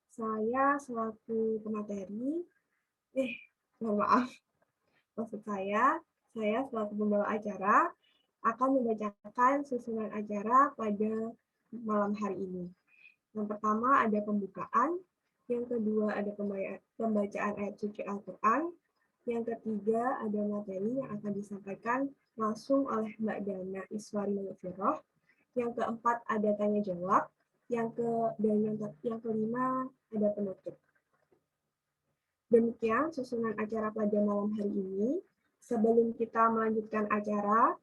Saya selaku pemateri, mohon maaf, maksud saya selaku pembawa acara akan membacakan susunan acara pada malam hari ini. Yang pertama ada pembukaan, yang kedua ada pembacaan ayat suci Al-Quran, yang ketiga ada materi yang akan disampaikan langsung oleh Mbak Dana Iswari Maghfirah, yang keempat ada tanya jawab, yang kelima ada penutup. Demikian susunan acara pada malam hari ini. Sebelum kita melanjutkan acara,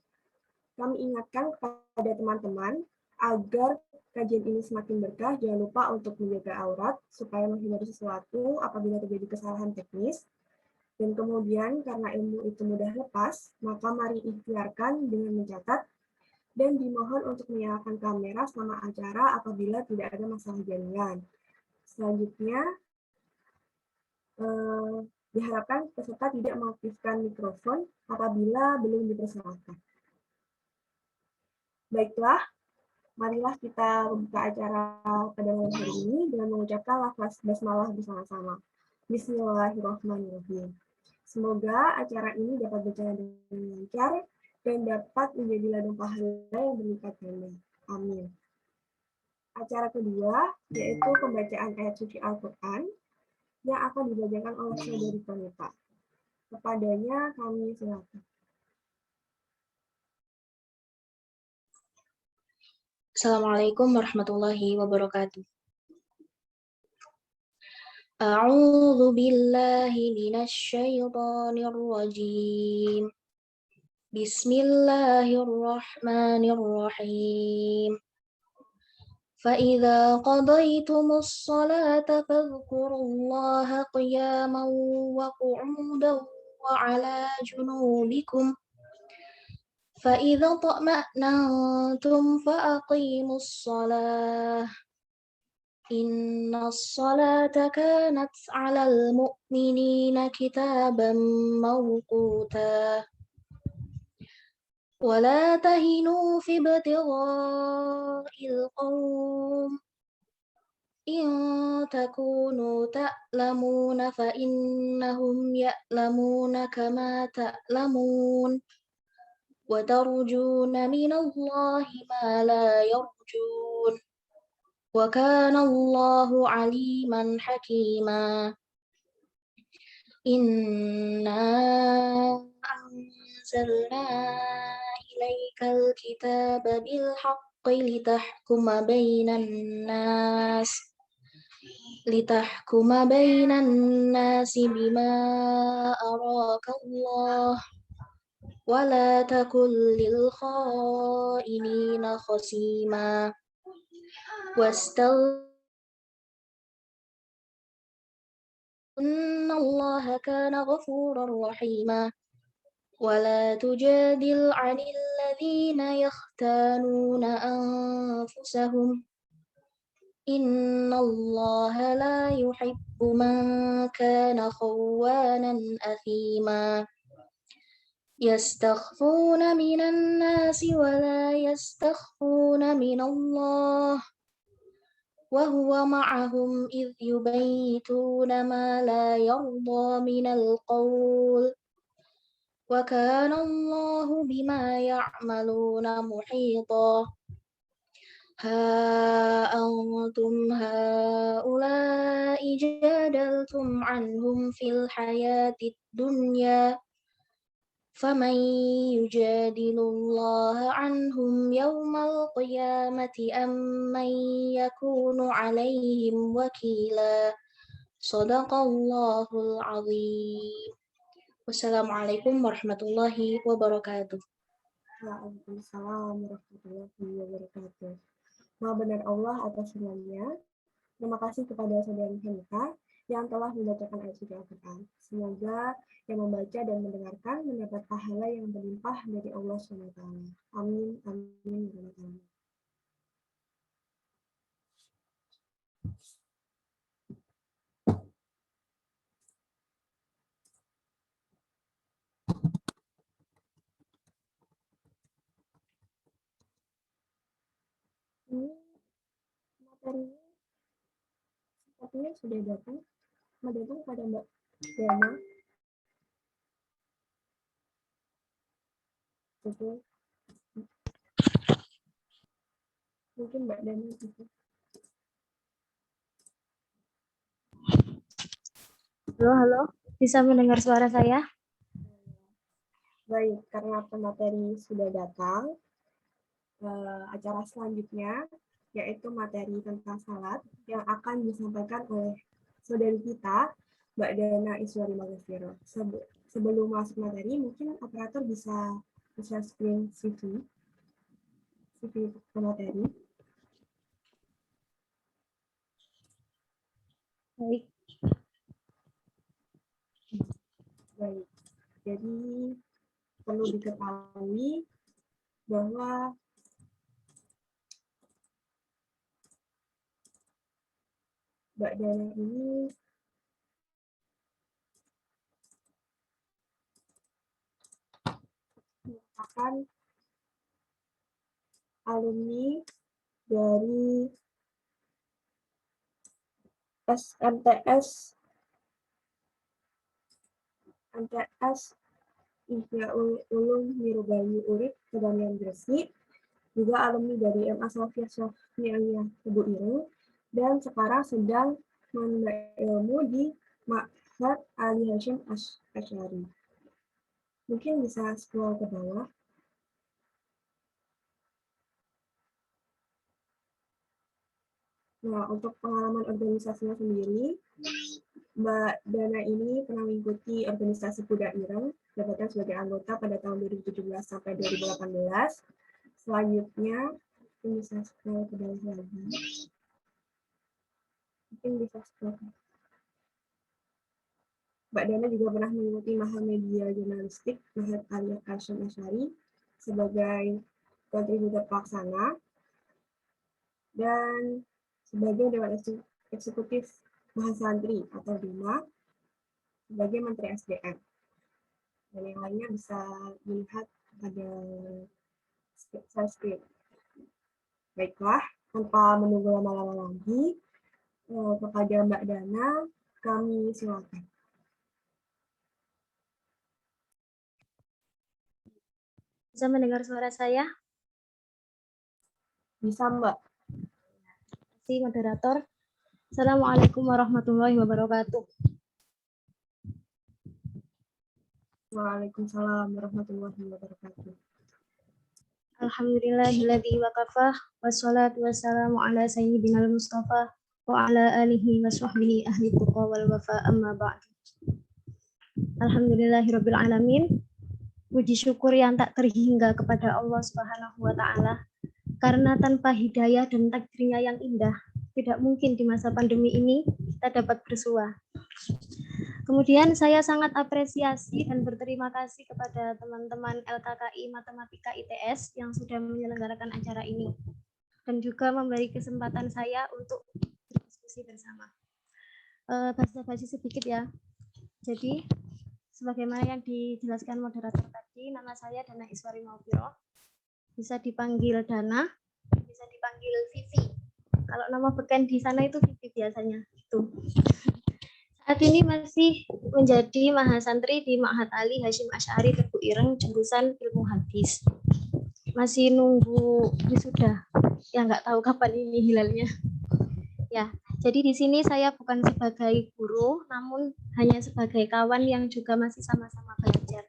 kami ingatkan kepada teman-teman agar kajian ini semakin berkah, jangan lupa untuk menjaga aurat supaya menghindari sesuatu apabila terjadi kesalahan teknis. Dan kemudian karena ilmu itu mudah lepas, maka mari ikhtiarkan dengan mencatat dan dimohon untuk menyalakan kamera selama acara apabila tidak ada masalah jaringan. Selanjutnya, diharapkan peserta tidak mengaktifkan mikrofon apabila belum dipersilakan. Baiklah, marilah kita buka acara pada malam hari ini dengan mengucapkan lafaz basmalah bersama-sama. Bismillahirrahmanirrahim. Semoga acara ini dapat berjalan dengan lancar dan dapat menjadi ladang pahala yang berlipat ganda. Amin. Acara kedua yaitu pembacaan ayat suci Al-Quran yang akan dibacakan oleh saudari Konita. Kepadanya kami silakan. Assalamualaikum warahmatullahi wabarakatuh. A'udzu billahi minasy syaithanir rajim. Bismillahirrahmanirrahim. فَإِذَا قَضَيْتُمُ الصَّلَاةَ فَاذْكُرُوا اللَّهَ قِيَامًا وَقُعُودًا وَعَلَى جُنُوبِكُمْ فَإِذَا اطْمَأْنَنْتُمْ فَأَقِيمُوا الصَّلَاةَ إِنَّ الصَّلَاةَ كَانَتْ عَلَى الْمُؤْمِنِينَ كِتَابًا مَوْقُوتًا وَلَا تَهِنُوا فِي ابْتِغَاءِ الْقَوْمِ إِن تَكُونُوا تَأْلَمُونَ فَإِنَّهُمْ يَأْلَمُونَ كَمَا تَأْلَمُونَ وَتَرْجُونَ مِنَ اللَّهِ مَا لَا يَرْجُونَ وَكَانَ اللَّهُ عَلِيمًا حَكِيمًا إِنَّا أَنزَلْنَا إِلَيْكَ الْكِتَابَ بِالْحَقِّ لِتَحْكُمَ بَيْنَ النَّاسِ بِمَا أَرَاكَ اللَّهُ وَلَا تَكُنْ لِلْخَائِنِينَ خَصِيمًا إِنَّ اللَّهَ كَانَ غَفُورًا رَحِيمًا وَلَا تُجَادِلْ عَنِ الَّذِينَ يَخْتَانُونَ أَنفُسَهُمْ إِنَّ اللَّهَ لَا يُحِبُّ مَنْ كَانَ خَوَّانًا أَثِيمًا يَسْتَخْفُونَ مِنَ النَّاسِ وَلَا يَسْتَخْفُونَ مِنَ اللَّهِ وَهُوَ مَعَهُمْ إِذْ يُبَيِّتُونَ مَا لَا يَرْضَى مِنَ الْقَوْلِ وَكَانَ اللَّهُ بِمَا يَعْمَلُونَ مُحِيطًا هَا أَنْتُمْ هَؤُلَاءِ جَادَلْتُمْ عَنْهُمْ فِي الْحَيَاةِ الدُّنْيَا فَمَنْ يُجَادِلُ اللَّهَ عَنْهُمْ يَوْمَ الْقِيَامَةِ أَمْ مَنْ يَكُونُ عَلَيْهِمْ وَكِيلًا صَدَقَ اللَّهُ الْعَظِيمُ. Wassalamualaikum warahmatullahi wabarakatuh. Waalaikumsalam warahmatullahi wabarakatuh. Maha benar Allah atas semuanya. Terima kasih kepada saudari Henka yang telah membacakan ayat suci Al-Quran. Semoga yang membaca dan mendengarkan mendapat pahala yang berlimpah dari Allah SWT. Amin, amin, ya rabbal alamin. Ini materinya seperti sepertinya sudah datang. Datang pada Mbak Dana. Betul. Mungkin Mbak Dana bisa. Halo, bisa mendengar suara saya? Baik, karena pemateri sudah datang, acara selanjutnya yaitu materi tentang salat yang akan disampaikan oleh saudari kita, Mbak Dana Iswari Magafiro. Sebelum masuk materi, mungkin operator bisa share screen CV pemateri. Baik. Baik, jadi perlu diketahui bahwa Mbak Dana ini merupakan alumni dari MTS Ihya Ulum Mirobayu Urip Kedamian Gresik, juga alumni dari MA Sofia Sofianya Tebu Ireng, dan sekarang sedang menimba ilmu di Ma'had Ali Hashim Asy'ari. Mungkin bisa scroll ke bawah. Nah, untuk pengalaman organisasinya sendiri, Mbak Dana ini pernah mengikuti organisasi Kuda Ireng, jabatan sebagai anggota pada tahun 2017 sampai 2018. Selanjutnya, bisa scroll ke bawah lagi. Mungkin bisa scroll. Mbak Dana juga pernah mengikuti Mahal Media Jurnalistik Ma'had Ali Hashim Asy'ari sebagai kontributor pelaksana dan sebagai Dewan Eksekutif Mahasantri atau DIMA sebagai Menteri SDM. Dan yang lainnya bisa dilihat pada slide. Baiklah, tanpa menunggu lama-lama lagi, kepada Mbak Dana, kami silakan. Bisa mendengar suara saya? Bisa, Mbak. Terima kasih, moderator. Assalamualaikum warahmatullahi wabarakatuh. Waalaikumsalam warahmatullahi wabarakatuh. Alhamdulillahilladzi waqafah wassalatu wassalamu ala sayyidina al-mustafa wa ala alihi wa sahbihi ahli tuqa wal wafa amma ba'd. Alhamdulillahirabbil alamin. Puji syukur yang tak terhingga kepada Allah Subhanahu wa taala karena tanpa hidayah dan takdirnya yang indah tidak mungkin di masa pandemi ini kita dapat bersua. Kemudian saya sangat apresiasi dan berterima kasih kepada teman-teman LKKI Matematika ITS yang sudah menyelenggarakan acara ini dan juga memberi kesempatan saya untuk berdiskusi bersama. Basa-basi sedikit ya. Jadi sebagaimana yang dijelaskan moderator tadi, nama saya Dana Iswari Magafiro. Bisa dipanggil Dana, bisa dipanggil Vivi. Kalau nama beken di sana itu Vivi biasanya. Itu. Saat ini masih menjadi mahasantri di Ma'had Ali Hashim Asy'ari Tebu Ireng jurusan Ilmu Hadis. Masih nunggu wisuda. Ya nggak tahu kapan ini hilalnya. Ya, jadi di sini saya bukan sebagai guru, namun hanya sebagai kawan yang juga masih sama-sama belajar.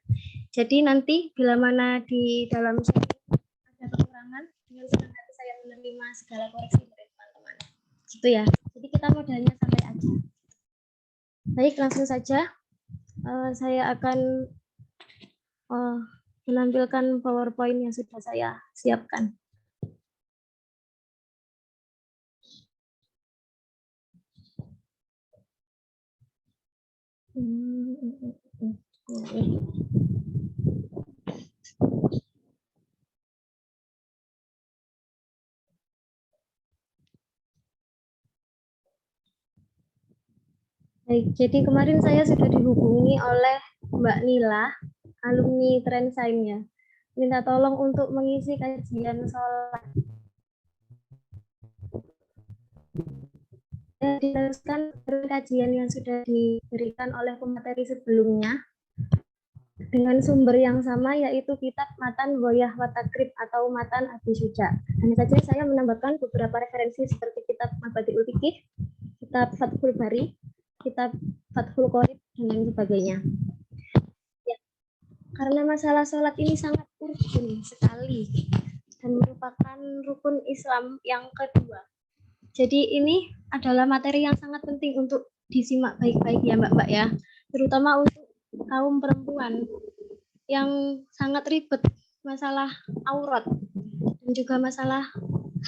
Jadi nanti bila mana di dalam sharing ada kekurangan, dengan senang hati saya menerima segala koreksi dari teman-teman. Gitu ya. Jadi kita modalnya sampai aja. Baik, langsung saja. Saya akan menampilkan PowerPoint yang sudah saya siapkan. Baik, jadi kemarin saya sudah dihubungi oleh Mbak Nila, alumni Trendsign-nya. Minta tolong untuk mengisi kajian sholat. diteruskan dari kajian yang sudah diberikan oleh pemateri sebelumnya dengan sumber yang sama, yaitu kitab Matan Ghoyah wa Takrib atau Matan Abi Syuja. Hanya saja saya menambahkan beberapa referensi seperti kitab Mabadiul Fiqih, kitab Fathul Bari, kitab Fathul Qorib, dan lain sebagainya. Ya, karena masalah sholat ini sangat urgent sekali dan merupakan rukun Islam yang kedua. Jadi ini adalah materi yang sangat penting untuk disimak baik-baik ya Mbak-mbak ya, terutama untuk kaum perempuan yang sangat ribet masalah aurat dan juga masalah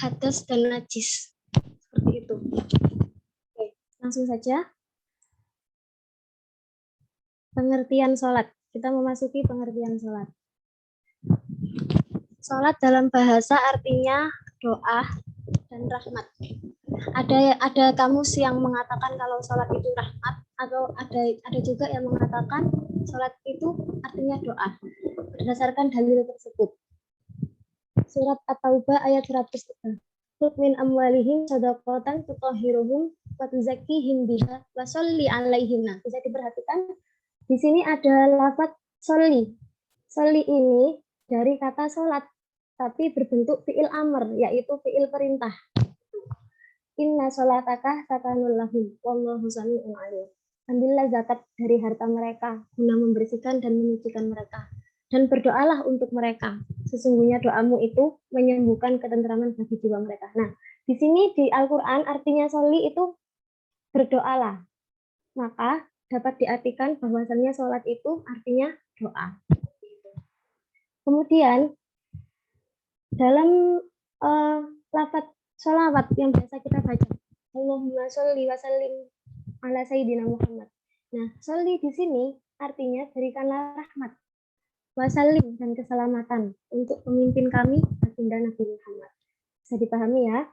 hadas dan najis. Seperti itu. Oke, langsung saja. Pengertian sholat. Kita memasuki pengertian sholat. Sholat dalam bahasa artinya doa dan rahmat. Ada kamus yang mengatakan kalau sholat itu rahmat, atau ada juga yang mengatakan sholat itu artinya doa berdasarkan dalil tersebut. Surat At-Taubah ayat 103. Khudh min amwalihim shadaqatan tutahhiruhum wa tuzakkihim biha wa sholli 'alaihim. Nah, bisa diperhatikan di sini ada lafaz sholli. Sholli ini dari kata sholat tapi berbentuk fi'il amr, yaitu fi'il perintah. Inna sholataka sakanul lahum wallahu sami'un alim. Ambillah zakat dari harta mereka guna membersihkan dan menyucikan mereka, dan berdoalah untuk mereka. Sesungguhnya doamu itu menyembuhkan ketentraman bagi jiwa mereka. Nah, di sini di Al-Quran artinya sholli itu berdoalah. Maka dapat diartikan bahwasannya sholat itu artinya doa. Kemudian dalam lafaz sholawat yang biasa kita baca, Allahumma sholli wa sallim ala sayyidina Muhammad. Nah, sholli di sini artinya berikanlah rahmat, wasallim dan keselamatan untuk pemimpin kami, baginda Nabi Muhammad. Bisa dipahami ya?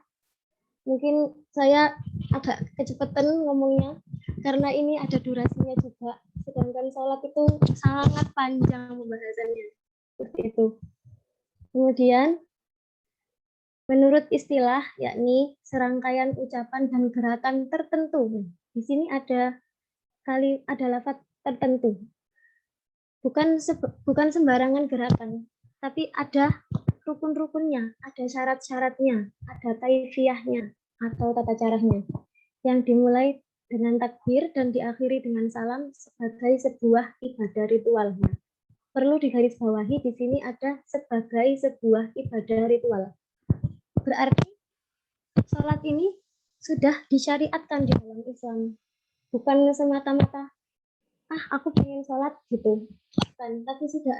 Mungkin saya agak kecepatan ngomongnya karena ini ada durasinya juga. Sedangkan sholat itu sangat panjang pembahasannya. Seperti itu. Kemudian menurut istilah, yakni serangkaian ucapan dan gerakan tertentu. Di sini ada lafaz tertentu. Bukan sembarangan gerakan, tapi ada rukun-rukunnya, ada syarat-syaratnya, ada kaifiyahnya atau tata caranya, yang dimulai dengan takbir dan diakhiri dengan salam sebagai sebuah ibadah ritual. Perlu digarisbawahi di sini ada sebagai sebuah ibadah ritual. Berarti sholat ini sudah disyariatkan di dalam Islam, bukan semata-mata aku pengen sholat gitu, bukan, tapi sudah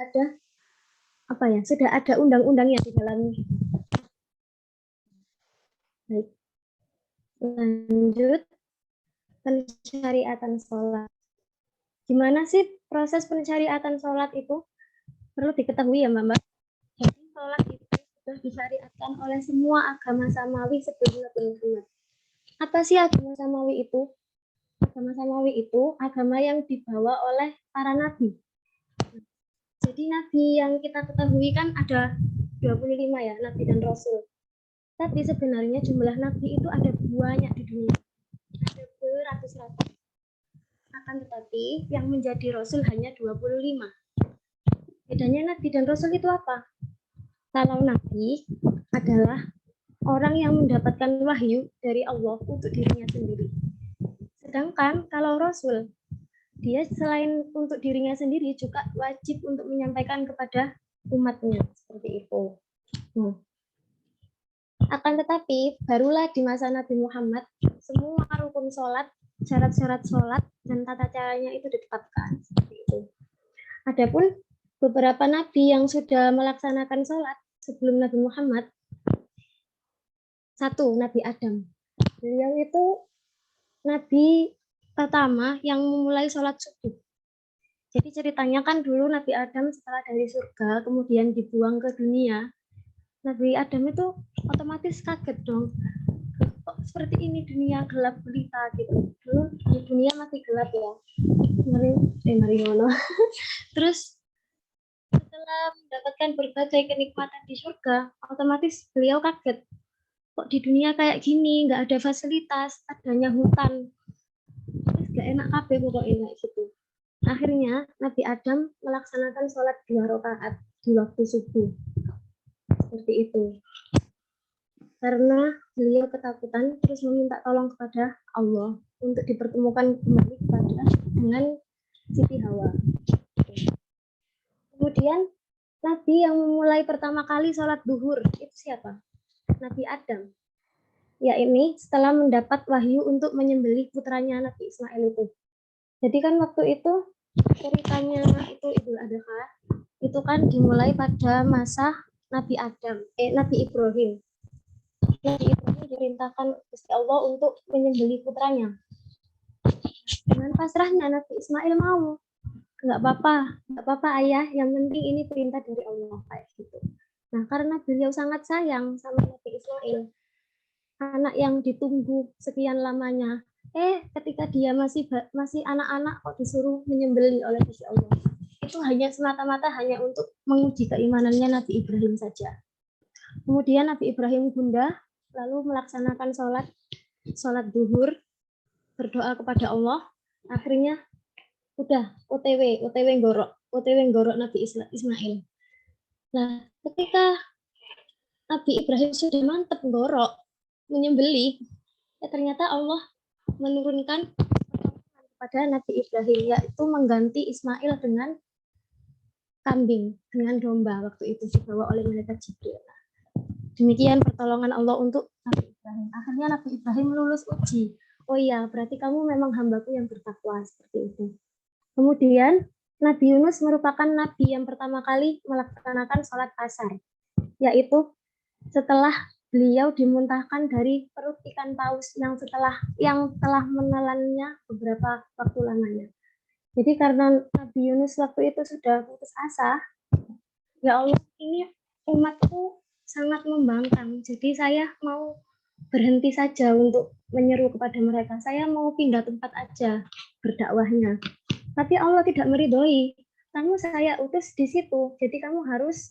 ada undang-undangnya di dalamnya. Baik, lanjut pensyariatan sholat. Gimana sih proses pensyariatan sholat itu? Perlu diketahui ya Mbak. Jadi sholat itu sudah disyariatkan oleh semua agama samawi sebelum Nabi Muhammad. Apa sih agama samawi itu? Agama samawi itu agama yang dibawa oleh para nabi. Jadi nabi yang kita ketahui kan ada 25 ya, nabi dan rasul. Tapi sebenarnya jumlah nabi itu ada banyak di dunia. Ada beratus-ratus. Akan tetapi yang menjadi rasul hanya 25. Bedanya nabi dan rasul itu apa? Kalau nabi adalah orang yang mendapatkan wahyu dari Allah untuk dirinya sendiri. Sedangkan kalau rasul, dia selain untuk dirinya sendiri juga wajib untuk menyampaikan kepada umatnya. Seperti itu. Akan tetapi, barulah di masa Nabi Muhammad, semua rukun sholat, syarat-syarat sholat, dan tata caranya itu ditetapkan. Seperti itu. Adapun beberapa nabi yang sudah melaksanakan sholat sebelum Nabi Muhammad, satu, Nabi Adam. Beliau itu nabi pertama yang memulai sholat subuh. Jadi ceritanya kan dulu Nabi Adam setelah dari surga kemudian dibuang ke dunia, Nabi Adam itu otomatis kaget dong. Kok seperti ini dunia gelap gulita gitu. Dulu di dunia masih gelap ya. Terus setelah mendapatkan berbagai kenikmatan di surga, otomatis beliau kaget. kok di dunia kayak gini, nggak ada fasilitas, adanya hutan, nggak enak kabeh pokoknya kayak gitu. Akhirnya Nabi Adam melaksanakan sholat 2 rakaat di waktu subuh seperti itu, karena beliau ketakutan terus meminta tolong kepada Allah untuk dipertemukan kembali dengan Siti Hawa. Kemudian Nabi yang memulai pertama kali sholat duhur itu siapa? Nabi Adam. Ya ini setelah mendapat wahyu untuk menyembelih putranya Nabi Ismail itu. Jadi kan waktu itu ceritanya itu Idul Adha itu kan dimulai pada masa Nabi Ibrahim. Nabi Ibrahim diperintahkan Gusti Allah untuk menyembelih putranya. Dengan pasrahnya Nabi Ismail mau. Nggak apa-apa ayah, yang penting ini perintah dari Allah kayak gitu. Nah, karena beliau sangat sayang sama Nabi Ismail, anak yang ditunggu sekian lamanya, ketika dia masih anak-anak kok disuruh menyembelih oleh Gusti Allah. Itu hanya semata-mata hanya untuk menguji keimanannya Nabi Ibrahim saja. Kemudian Nabi Ibrahim gundah, lalu melaksanakan sholat duhur, berdoa kepada Allah, akhirnya udah OTW ngorok Nabi Ismail. Nah, ketika Nabi Ibrahim sudah mantep ngorok menyembelih, ternyata Allah menurunkan kepada Nabi Ibrahim, yaitu mengganti Ismail dengan kambing, dengan domba waktu itu dibawa oleh malaikat Jibril. Demikian pertolongan Allah untuk Nabi Ibrahim. Akhirnya Nabi Ibrahim lulus uji. Oh iya, berarti kamu memang hambaku yang bertakwa, seperti itu. Kemudian Nabi Yunus merupakan nabi yang pertama kali melaksanakan sholat asar, yaitu setelah beliau dimuntahkan dari perut ikan paus yang telah menelannya beberapa waktu lamanya. Jadi karena Nabi Yunus waktu itu sudah putus asa, ya Allah, ini umatku sangat membangkang, jadi saya mau berhenti saja untuk menyeru kepada mereka. Saya mau pindah tempat aja berdakwahnya. Tapi Allah tidak meridhoi. Kamu saya utus di situ, jadi kamu harus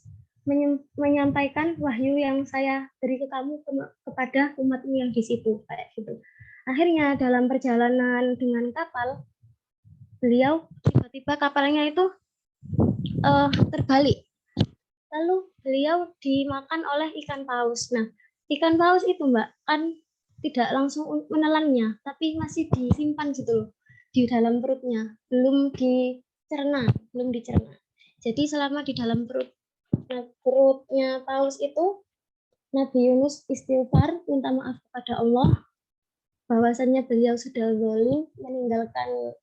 menyampaikan wahyu yang saya beri ke kamu kepada umatmu yang di situ, kayak gitu. Akhirnya dalam perjalanan dengan kapal, beliau tiba-tiba kapalnya itu terbalik. Lalu beliau dimakan oleh ikan paus. Nah, ikan paus itu Mbak kan tidak langsung menelannya, tapi masih disimpan gitu loh di dalam perutnya, belum dicerna. Jadi selama di dalam perutnya paus itu, Nabi Yunus istighfar, minta maaf kepada Allah, bahwasannya beliau sudah zalim, meninggalkan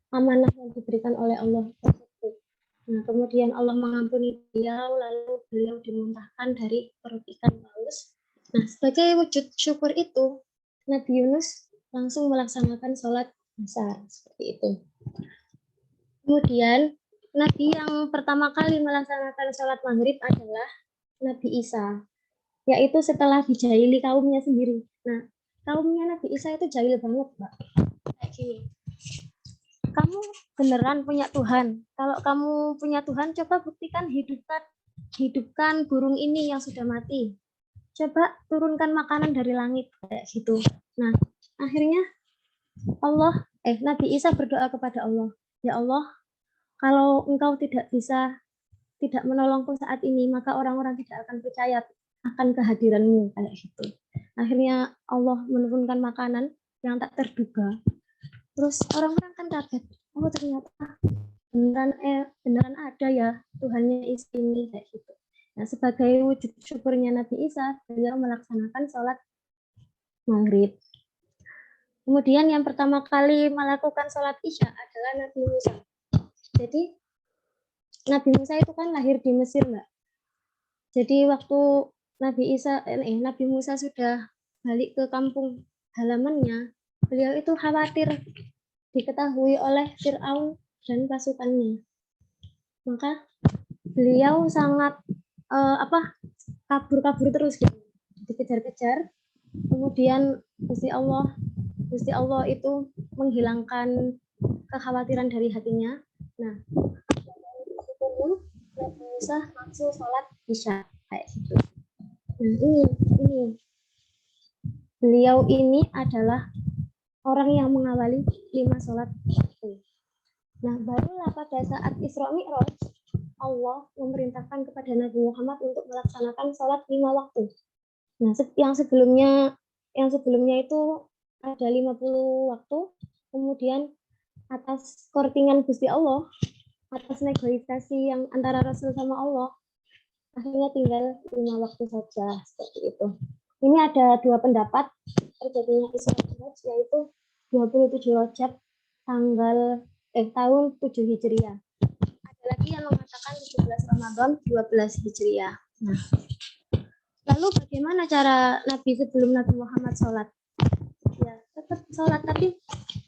amanah yang diberikan oleh Allah tersebut. Nah, kemudian Allah mengampuni beliau, lalu beliau dimuntahkan dari perut ikan paus. Nah, sebagai wujud syukur itu, Nabi Yunus langsung melaksanakan sholat besar seperti itu. Kemudian Nabi yang pertama kali melaksanakan sholat maghrib adalah Nabi Isa, yaitu setelah dijahili kaumnya sendiri. Nah, kaumnya Nabi Isa itu jahil banget, Mbak. Kayak gini. Kamu beneran punya Tuhan? Kalau kamu punya Tuhan, coba buktikan hidupkan burung ini yang sudah mati. Coba turunkan makanan dari langit, kayak gitu. Nah, akhirnya Nabi Isa berdoa kepada Allah, ya Allah, kalau engkau tidak menolongku saat ini, maka orang-orang tidak akan percaya akan kehadiranmu, kayak gitu. Akhirnya Allah menurunkan makanan yang tak terduga. Terus orang-orang kan kaget, oh ternyata beneran ada ya Tuhannya ini, kayak gitu. Nah, sebagai wujud syukurnya Nabi Isa, beliau melaksanakan sholat maghrib. Kemudian yang pertama kali melakukan sholat isya adalah Nabi Musa. Jadi Nabi Musa itu kan lahir di Mesir, Mbak. Jadi waktu Nabi Musa sudah balik ke kampung halamannya, beliau itu khawatir diketahui oleh Fir'aun dan pasukannya. Maka beliau sangat kabur terus gitu, dikejar-kejar. Kemudian Gusti Allah itu menghilangkan kekhawatiran dari hatinya. Nah, Nabi Musa langsung sholat isya kayak gitu. Nah, ini beliau ini adalah orang yang mengawali 5 sholat itu. Nah, barulah pada saat Isra Mi'raj, Allah memerintahkan kepada Nabi Muhammad untuk melaksanakan sholat 5 waktu. Nah, yang sebelumnya itu ada 50 waktu, kemudian atas kortingan Gusti Allah, atas negosiasi yang antara Rasul sama Allah, akhirnya tinggal 5 waktu saja, seperti itu. Ini ada 2 pendapat terjadinya Isra Mi'raj, yaitu 27 Rajab tahun 7 Hijriah. Ada lagi yang mengatakan 17 Ramadan 12 Hijriah. Nah, lalu bagaimana cara Nabi sebelum Nabi Muhammad sholat? Ya, tetap sholat, tapi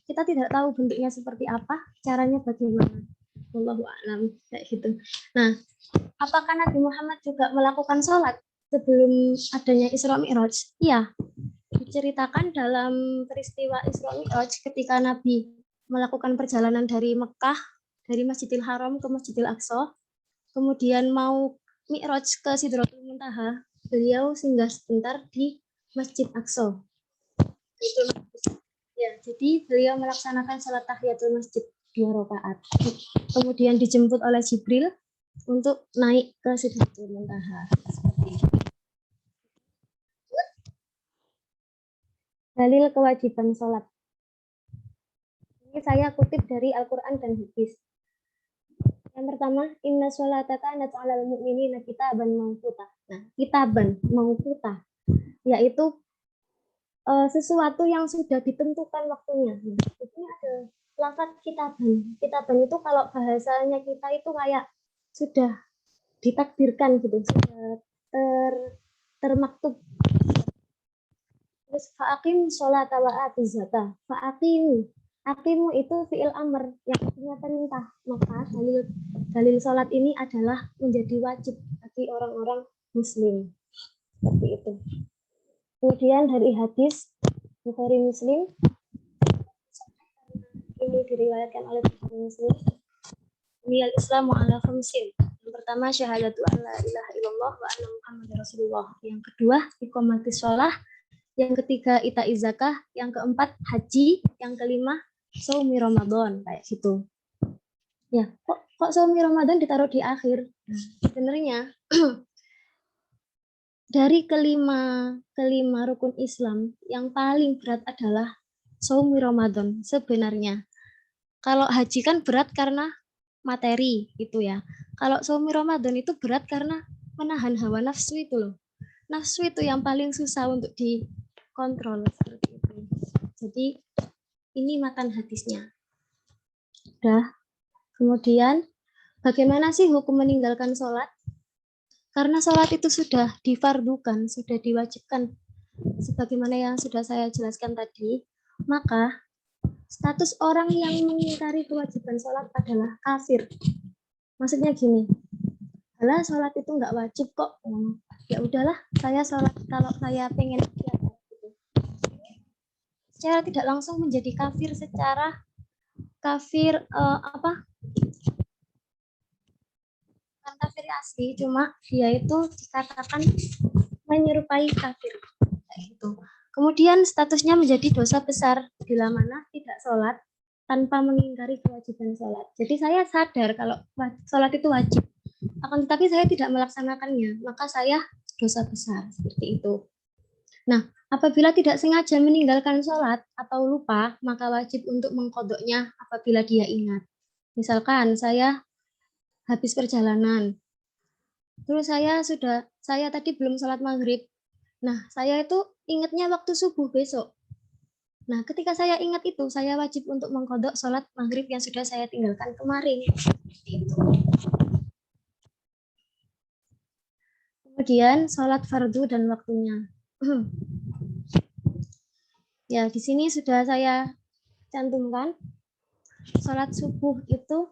kita tidak tahu bentuknya seperti apa, caranya bagaimana. Wallahu a'lam, kayak gitu. Nah, apakah Nabi Muhammad juga melakukan sholat sebelum adanya Isra Mi'raj? Iya, diceritakan dalam peristiwa Isra Mi'raj ketika Nabi melakukan perjalanan dari Mekah, dari Masjidil Haram ke Masjidil Aqsa, kemudian mau Mi'raj ke Sidratul Muntaha, beliau singgah sebentar di Masjid Aqsa. Itu ya, jadi beliau melaksanakan salat tahiyatul masjid 2 rakaat. Kemudian dijemput oleh Jibril untuk naik ke Sidratul Muntaha. Dalil kewajiban sholat. Ini saya kutip dari Al-Quran dan hadis. Yang pertama, inna sholata kanat 'alal mu'minina kitaban mawquta. Nah, kitaban mawquta, yaitu sesuatu yang sudah ditentukan waktunya. Nah, ini ada lafaz kitaban. Kitaban itu kalau bahasanya kita itu kayak sudah ditakdirkan gitu, sudah termaktub. Terus fa'aqim sholata wa ati zakah. Fa'aqim. Aqimu itu fi'il amr yang artinya perintah. Maka dalil sholat ini adalah menjadi wajib bagi orang-orang muslim. Seperti itu. Kemudian dari hadis Bukhari Muslim, ini diriwayatkan oleh Bukhari Muslim. Buniyal Islamu ala khamsin. Yang pertama syahadatu an la ilaha illallah wa anna Muhammadar Rasulullah. Yang kedua iqamatis shalah. Yang ketiga ita'iz zakah. Yang keempat haji. Yang kelima shaumi Ramadan, kayak gitu. Ya, kok shaumi Ramadan ditaruh di akhir? Sebenarnya dari kelima rukun Islam yang paling berat adalah shaumi Ramadan sebenarnya. Kalau haji kan berat karena materi itu ya. Kalau shaumi Ramadan itu berat karena menahan hawa nafsu itu loh. Nafsu itu yang paling susah untuk dikontrol seperti itu. Jadi ini matan hadisnya. Udah. Kemudian bagaimana sih hukum meninggalkan sholat? Karena sholat itu sudah difardukan, sudah diwajibkan. Sebagaimana yang sudah saya jelaskan tadi, maka status orang yang mengingkari kewajiban sholat adalah kafir. Maksudnya gini, alah sholat itu nggak wajib kok. Ya udahlah, saya sholat kalau saya pengen. Secara tidak langsung menjadi kafir, secara kafir bukan kafir asli, cuma dia itu dikatakan menyerupai kafir. Gitu. Kemudian statusnya menjadi dosa besar bila mana tidak sholat tanpa mengingkari kewajiban sholat. Jadi saya sadar kalau sholat itu wajib, akan tetapi saya tidak melaksanakannya, maka saya dosa besar, seperti itu. Nah, apabila tidak sengaja meninggalkan sholat atau lupa, maka wajib untuk mengqodoknya apabila dia ingat. Misalkan saya habis perjalanan, terus saya tadi belum sholat maghrib. Nah, saya itu ingatnya waktu subuh besok. Nah, ketika saya ingat itu, saya wajib untuk mengqodok sholat maghrib yang sudah saya tinggalkan kemarin. Kemudian sholat fardu dan waktunya. Ya, di sini sudah saya cantumkan. Sholat subuh itu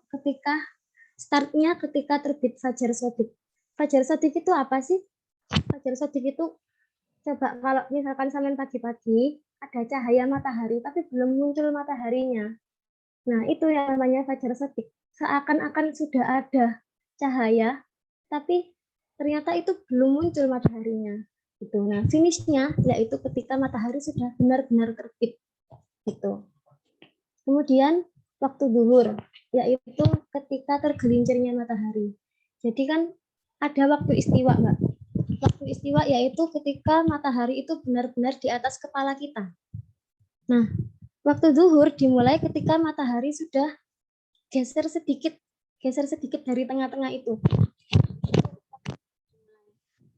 startnya ketika terbit fajar shadiq. Fajar shadiq itu apa sih? Fajar shadiq itu, coba kalau misalkan sampai pagi-pagi ada cahaya matahari tapi belum muncul mataharinya. Nah, itu yang namanya fajar shadiq. Seakan-akan sudah ada cahaya tapi ternyata itu belum muncul mataharinya. Gitu. Nah, finishnya yaitu ketika matahari sudah benar-benar terbit. Gitu. Kemudian waktu zuhur, yaitu ketika tergelincirnya matahari. Jadi kan ada waktu istiwa, Mbak. Waktu istiwa yaitu ketika matahari itu benar-benar di atas kepala kita. Nah, waktu zuhur dimulai ketika matahari sudah geser sedikit dari tengah-tengah itu.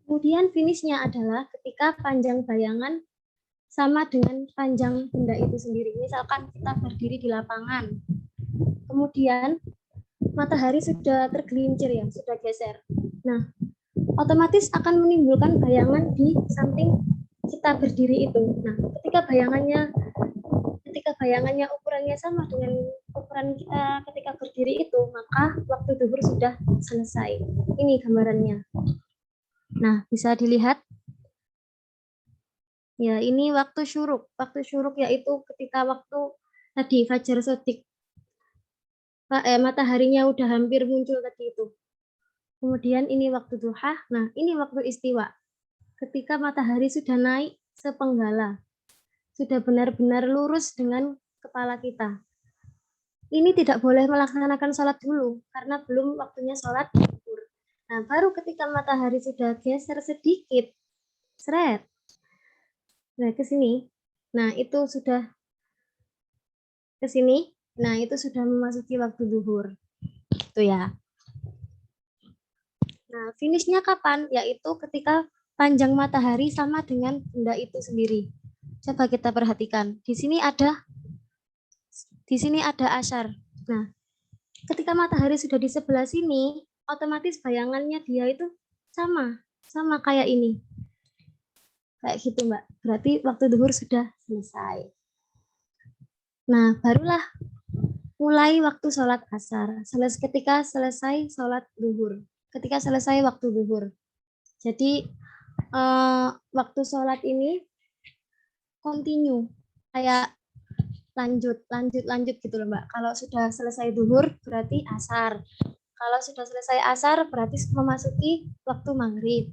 Kemudian finishnya adalah ketika panjang bayangan sama dengan panjang benda itu sendiri. Misalkan kita berdiri di lapangan, kemudian matahari sudah tergelincir ya, sudah geser. Nah, otomatis akan menimbulkan bayangan di samping kita berdiri itu. Nah, ketika bayangannya ukurannya sama dengan ukuran kita ketika berdiri itu, maka waktu zuhur sudah selesai. Ini gambarannya. Nah, bisa dilihat. Ya, ini waktu syuruk. Waktu syuruk yaitu ketika waktu tadi fajar sodik. Mataharinya udah hampir muncul tadi itu. Kemudian ini waktu duha. Nah, ini waktu istiwa. Ketika matahari sudah naik sepenggala. Sudah benar-benar lurus dengan kepala kita. Ini tidak boleh melaksanakan sholat dulu, karena belum waktunya sholat zuhur. Nah, baru ketika matahari sudah geser sedikit, seret. Nah, ke sini. Nah, itu sudah ke sini. Nah, itu sudah memasuki waktu zuhur. Itu ya. Nah, finishnya kapan? Yaitu ketika panjang matahari sama dengan benda itu sendiri. Coba kita perhatikan. Di sini ada asyar. Nah, ketika matahari sudah di sebelah sini, otomatis bayangannya dia itu sama kayak ini. Kayak gitu, Mbak. Berarti waktu zuhur sudah selesai. Nah, barulah mulai waktu sholat asar. Ketika selesai sholat zuhur. Ketika selesai waktu zuhur. Jadi, waktu sholat ini continue. Kayak lanjut gitu loh, Mbak. Kalau sudah selesai zuhur, berarti asar. Kalau sudah selesai asar, berarti memasuki waktu maghrib.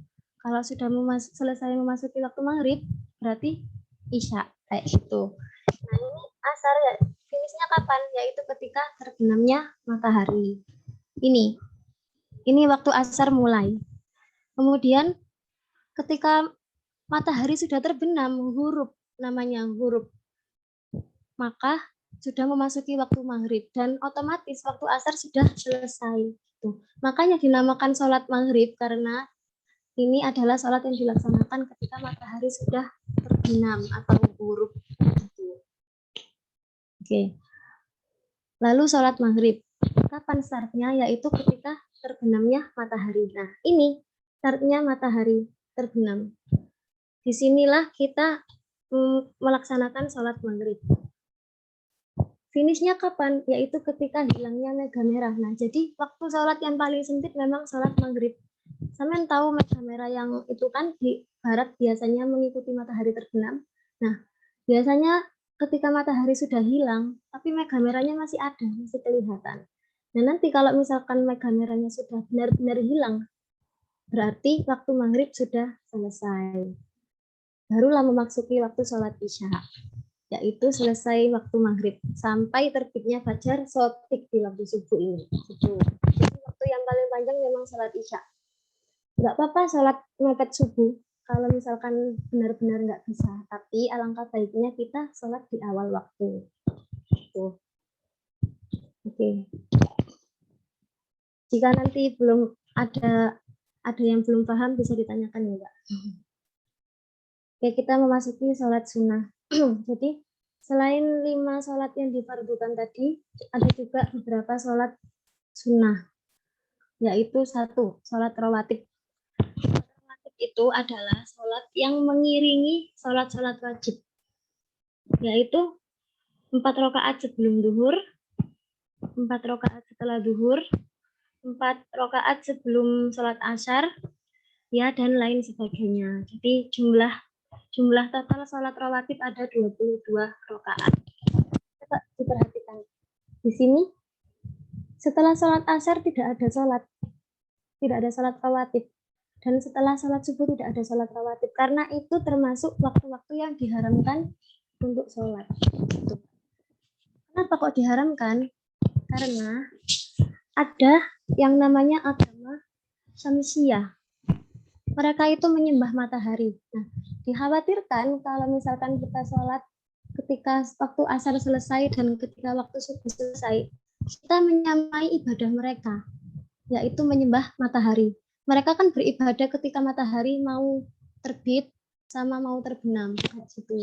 Kalau sudah selesai memasuki waktu maghrib, berarti isya, kayak gitu. Nah, ini asar ya, finishnya kapan? Yaitu ketika terbenamnya matahari. Ini waktu asar mulai. Kemudian ketika matahari sudah terbenam, namanya huruf, maka sudah memasuki waktu maghrib dan otomatis waktu asar sudah selesai. Makanya dinamakan sholat maghrib karena ini adalah sholat yang dilaksanakan ketika matahari sudah terbenam atau huruf. Oke. Lalu sholat maghrib. Kapan startnya? Yaitu ketika terbenamnya matahari. Nah, ini startnya matahari terbenam. Disinilah kita melaksanakan sholat maghrib. Finishnya kapan? Yaitu ketika hilangnya mega merah. Nah, jadi waktu sholat yang paling sempit memang sholat maghrib. Sampean tahu mega merah yang itu kan di barat biasanya mengikuti matahari terbenam. Nah, biasanya ketika matahari sudah hilang, tapi mega merahnya masih ada, masih kelihatan. Nah, nanti kalau misalkan mega merahnya sudah benar-benar hilang, berarti waktu maghrib sudah selesai. Barulah memasuki waktu sholat isya, yaitu selesai waktu maghrib sampai terbitnya fajar sotik di waktu subuh ini. Jadi waktu yang paling panjang memang sholat isya. Nggak apa-apa sholat mepet subuh kalau misalkan benar-benar nggak bisa, tapi alangkah baiknya kita sholat di awal waktu. Tuh. Oke. Jika nanti belum ada yang belum paham bisa ditanyakan ya, Mbak. Oke, kita memasuki sholat sunnah. Jadi selain 5 sholat yang difardukan tadi, ada juga beberapa sholat sunnah, yaitu 1, sholat rawatib. Sholat rawatib itu adalah sholat yang mengiringi sholat-sholat wajib, yaitu 4 rakaat sebelum zuhur, 4 rakaat setelah zuhur, 4 rakaat sebelum sholat asar, ya, dan lain sebagainya. Jadi jumlah total sholat rawatib ada 22 rakaat. Coba diperhatikan. Di sini setelah sholat asar tidak ada sholat rawatib. Dan setelah sholat subuh tidak ada sholat rawatib, karena itu termasuk waktu-waktu yang diharamkan untuk sholat. Kenapa kok diharamkan? Karena ada yang namanya agama Syamsiyah. Mereka itu menyembah matahari. Nah, dikhawatirkan kalau misalkan kita sholat ketika waktu asar selesai dan ketika waktu subuh selesai, kita menyamai ibadah mereka, yaitu menyembah matahari. Mereka kan beribadah ketika matahari mau terbit sama mau terbenam, gitu.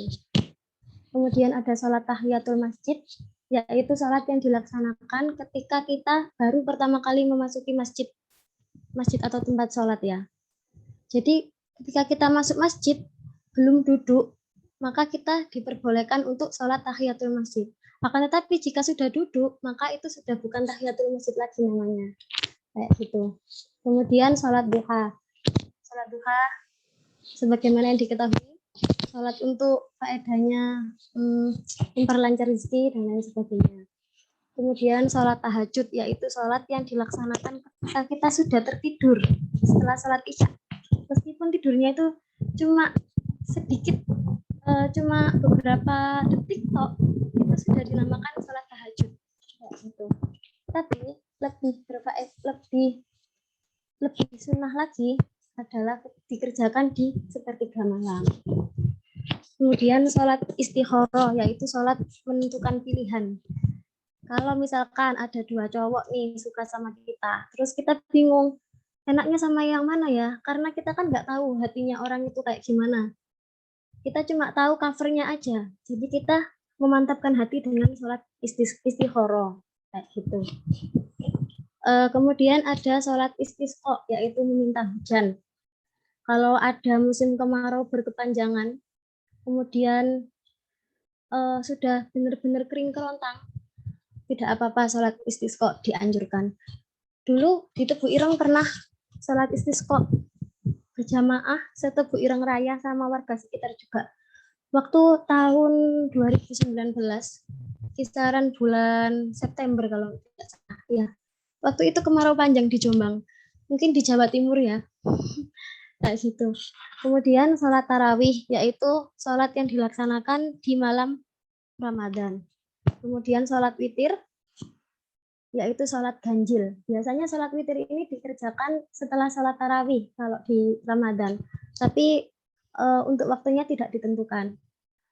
Kemudian ada sholat tahiyatul masjid, yaitu sholat yang dilaksanakan ketika kita baru pertama kali memasuki masjid atau tempat sholat ya. Jadi ketika kita masuk masjid, belum duduk, maka kita diperbolehkan untuk sholat tahiyatul masjid. Akan tetapi jika sudah duduk, maka itu sudah bukan tahiyatul masjid lagi namanya. Kayak gitu. Kemudian sholat duha. Sholat duha, sebagaimana yang diketahui, sholat untuk faedahnya memperlancar rezeki dan lain sebagainya. Kemudian sholat tahajud, yaitu sholat yang dilaksanakan ketika kita sudah tertidur setelah sholat isya. Meskipun tidurnya itu cuma sedikit, cuma beberapa detik kok, itu sudah dinamakan sholat tahajud. Gitu. Tapi lebih sunnah lagi adalah dikerjakan di sepertiga malam. Kemudian sholat istikharah, yaitu sholat menentukan pilihan. Kalau misalkan ada dua cowok nih suka sama kita, terus kita bingung enaknya sama yang mana ya, karena kita kan nggak tahu hatinya orang itu kayak gimana. Kita cuma tahu covernya aja, jadi kita memantapkan hati dengan sholat istikharah, kayak gitu. Kemudian ada sholat istisqa, yaitu meminta hujan. Kalau ada musim kemarau berkepanjangan, kemudian sudah benar-benar kering kerontang, tidak apa-apa sholat istisqa dianjurkan. Dulu di Tebu Ireng pernah sholat istisqa berjamaah setebu Ireng Raya sama warga sekitar juga. Waktu tahun 2019, kisaran bulan September kalau tidak salah. Ya, waktu itu kemarau panjang di Jombang. Mungkin di Jawa Timur ya. Kayak situ. Kemudian sholat tarawih, yaitu sholat yang dilaksanakan di malam Ramadan. Kemudian sholat witir, yaitu sholat ganjil. Biasanya sholat witir ini dikerjakan setelah sholat tarawih kalau di Ramadan. Tapi untuk waktunya tidak ditentukan.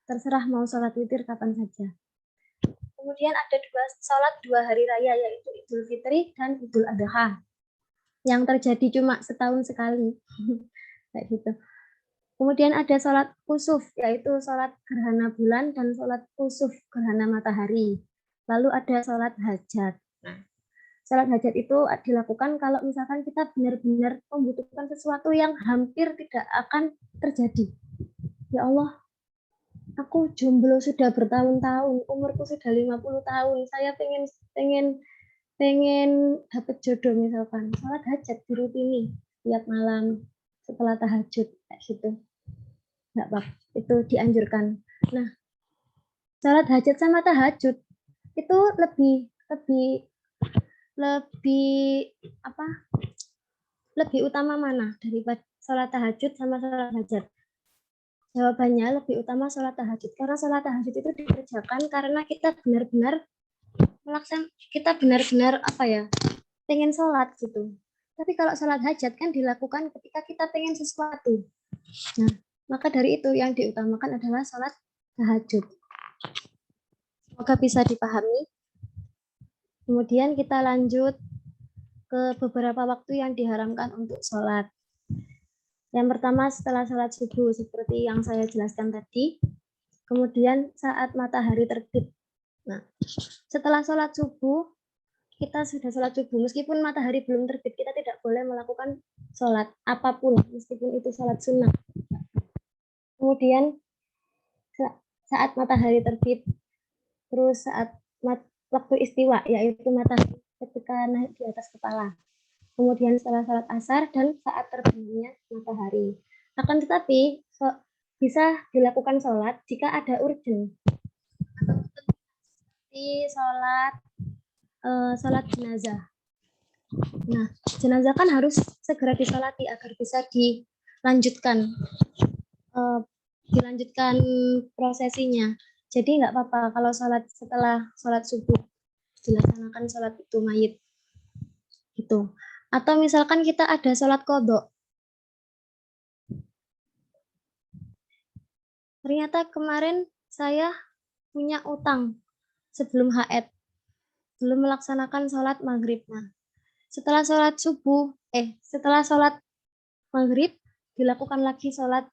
Terserah mau sholat witir kapan saja. Kemudian ada sholat 2 hari raya, yaitu Idul Fitri dan Idul Adha, yang terjadi cuma setahun sekali. Kayak gitu. Kemudian ada sholat kusuf, yaitu sholat gerhana bulan dan sholat kusuf gerhana matahari. Lalu ada sholat hajat. Sholat hajat itu dilakukan kalau misalkan kita benar-benar membutuhkan sesuatu yang hampir tidak akan terjadi. Ya Allah, aku jomblo sudah bertahun-tahun, umurku sudah 50 tahun, saya pengen dapat jodoh misalkan. Sholat hajat dirutini tiap malam setelah tahajud, kayak gitu. Nggak apa-apa, itu dianjurkan. Nah, sholat hajat sama tahajud itu lebih utama mana daripada sholat tahajud sama sholat hajat? Jawabannya lebih utama sholat tahajud, karena sholat tahajud itu dikerjakan karena kita benar-benar pengen sholat gitu. Tapi kalau sholat hajat kan dilakukan ketika kita pengen sesuatu. Nah, maka dari itu yang diutamakan adalah sholat tahajud. Semoga bisa dipahami. Kemudian kita lanjut ke beberapa waktu yang diharamkan untuk sholat. Yang pertama setelah sholat subuh seperti yang saya jelaskan tadi. Kemudian saat matahari terbit. Nah, setelah sholat subuh, kita sudah sholat subuh. Meskipun matahari belum terbit, kita tidak boleh melakukan sholat apapun, meskipun itu sholat sunnah. Kemudian saat matahari terbit, terus saat waktu istiwa, yaitu matahari ketika naik di atas kepala. Kemudian setelah sholat asar dan saat terbenamnya matahari. Akan tetapi bisa dilakukan sholat jika ada urgen. Seperti sholat jenazah. Nah, jenazah kan harus segera disolati agar bisa dilanjutkan prosesinya. Jadi nggak apa-apa kalau setelah sholat subuh dilaksanakan sholat itu mayit gitu. Atau misalkan kita ada sholat qadha. Ternyata kemarin saya punya utang sebelum haid, belum melaksanakan sholat maghrib. Nah, setelah sholat maghrib dilakukan lagi sholat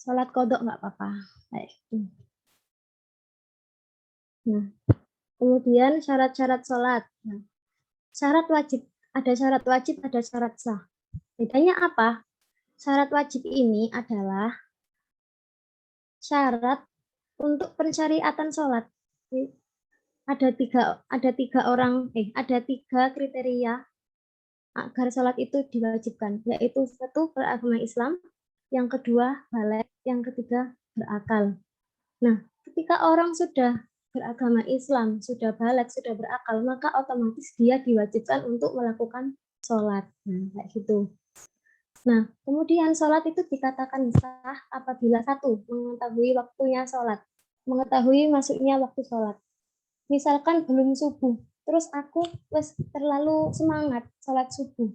qadha nggak apa-apa. Kayak gitu. Nah, kemudian syarat-syarat sholat. Nah, syarat wajib, ada syarat sah. Bedanya apa? Syarat wajib ini adalah syarat untuk pensyariatan sholat. Ada tiga kriteria agar sholat itu diwajibkan, yaitu satu beragama Islam, yang kedua balik, yang ketiga berakal. Nah, ketika orang sudah beragama Islam, sudah balik, sudah berakal, maka otomatis dia diwajibkan untuk melakukan sholat. Nah, kayak gitu. Nah, kemudian sholat itu dikatakan sah apabila satu, mengetahui waktunya sholat, mengetahui masuknya waktu sholat. Misalkan belum subuh, terus aku terlalu semangat sholat subuh,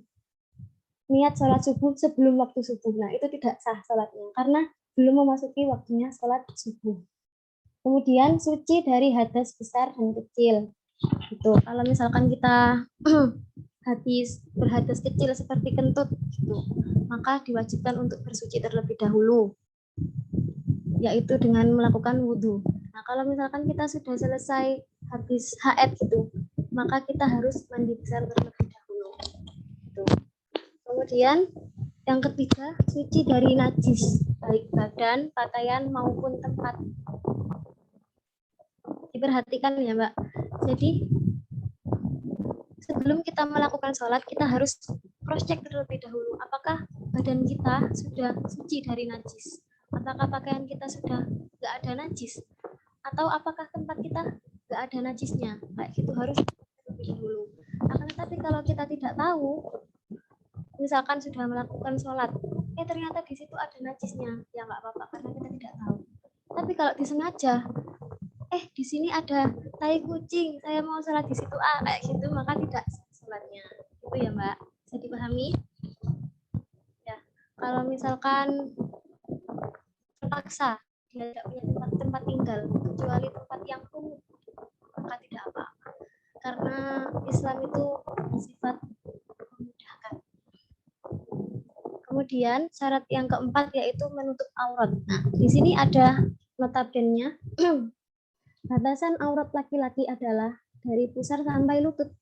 niat sholat subuh sebelum waktu subuh. Nah, itu tidak sah sholatnya, karena belum memasuki waktunya sholat subuh. Kemudian suci dari hadas besar dan kecil. Gitu. Kalau misalkan kita berhadas kecil seperti kentut, gitu, maka diwajibkan untuk bersuci terlebih dahulu, yaitu dengan melakukan wudhu. Nah, kalau misalkan kita sudah selesai habis haid gitu, maka kita harus mandi besar terlebih dahulu. Gitu. Kemudian yang ketiga, suci dari najis, baik badan, pakaian maupun tempat. Diperhatikan ya, Mbak. Jadi sebelum kita melakukan sholat, kita harus cross-check terlebih dahulu. Apakah badan kita sudah suci dari najis? Apakah pakaian kita sudah nggak ada najis? Atau apakah tempat kita nggak ada najisnya? Kayak gitu harus terlebih dahulu. Akan tetapi kalau kita tidak tahu, misalkan sudah melakukan sholat, ternyata di situ ada najisnya, ya nggak apa-apa karena kita tidak tahu. Tapi kalau disengaja, di sini ada tai kucing, saya mau sholat di situ kayak gitu, maka tidak sholatnya. Itu ya Mbak, bisa dipahami? Ya, kalau misalkan terpaksa dia tidak punya tempat tinggal kecuali tempat yang kumuh, maka tidak apa-apa. Karena Islam itu bersifat memudahkan. Kemudian syarat yang keempat yaitu menutup aurat. Nah, di sini ada notabennya. Batasan aurat laki-laki adalah dari pusar sampai lutut,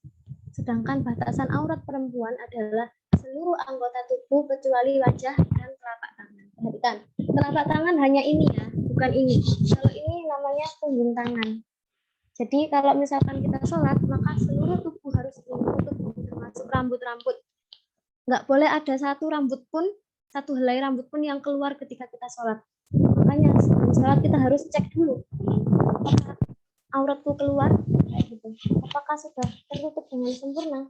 sedangkan batasan aurat perempuan adalah seluruh anggota tubuh kecuali wajah dan telapak tangan. Perhatikan, telapak tangan hanya ini ya, bukan ini. Kalau ini namanya punggung tangan. Jadi kalau misalkan kita sholat, maka seluruh tubuh harus ditutup, termasuk rambut-rambut. Nggak boleh ada satu helai rambut pun yang keluar ketika kita sholat. Makanya sebelum sholat kita harus cek dulu apakah auratku keluar, kayak gitu. Apakah sudah tertutup dengan sempurna?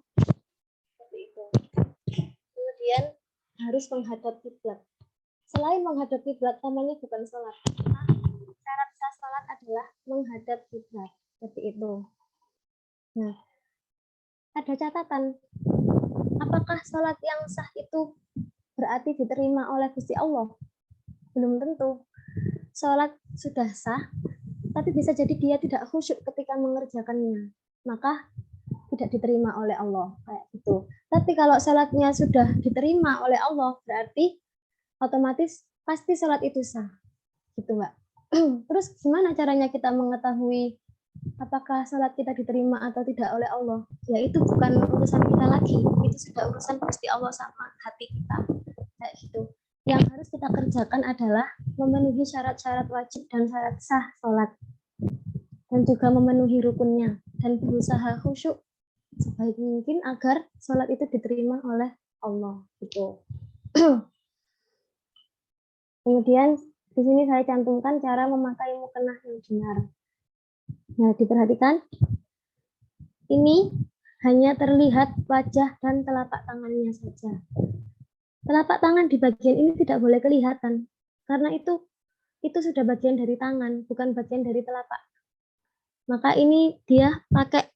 Seperti itu. Kemudian harus menghadap kiblat. Selain menghadap kiblat, namanya bukan sholat. Syarat sah sholat adalah menghadap kiblat. Seperti itu. Nah, ada catatan. Apakah sholat yang sah itu berarti diterima oleh Gusti Allah? Belum tentu. Sholat sudah sah, tapi bisa jadi dia tidak khusyuk ketika mengerjakannya, maka tidak diterima oleh Allah, kayak gitu. Tapi kalau sholatnya sudah diterima oleh Allah, berarti otomatis pasti sholat itu sah, gitu Mbak. Terus gimana caranya kita mengetahui apakah sholat kita diterima atau tidak oleh Allah? Ya itu bukan urusan kita lagi, itu sudah urusan Gusti Allah sama hati kita, kayak gitu. Yang harus kita kerjakan adalah memenuhi syarat-syarat wajib dan syarat sah sholat, dan juga memenuhi rukunnya, dan berusaha khusyuk sebaik mungkin agar sholat itu diterima oleh Allah. Gitu. Kemudian di sini saya cantumkan cara memakai mukena yang benar. Nah, diperhatikan. Ini hanya terlihat wajah dan telapak tangannya saja. Telapak tangan di bagian ini tidak boleh kelihatan, karena itu sudah bagian dari tangan, bukan bagian dari telapak. Maka ini dia pakai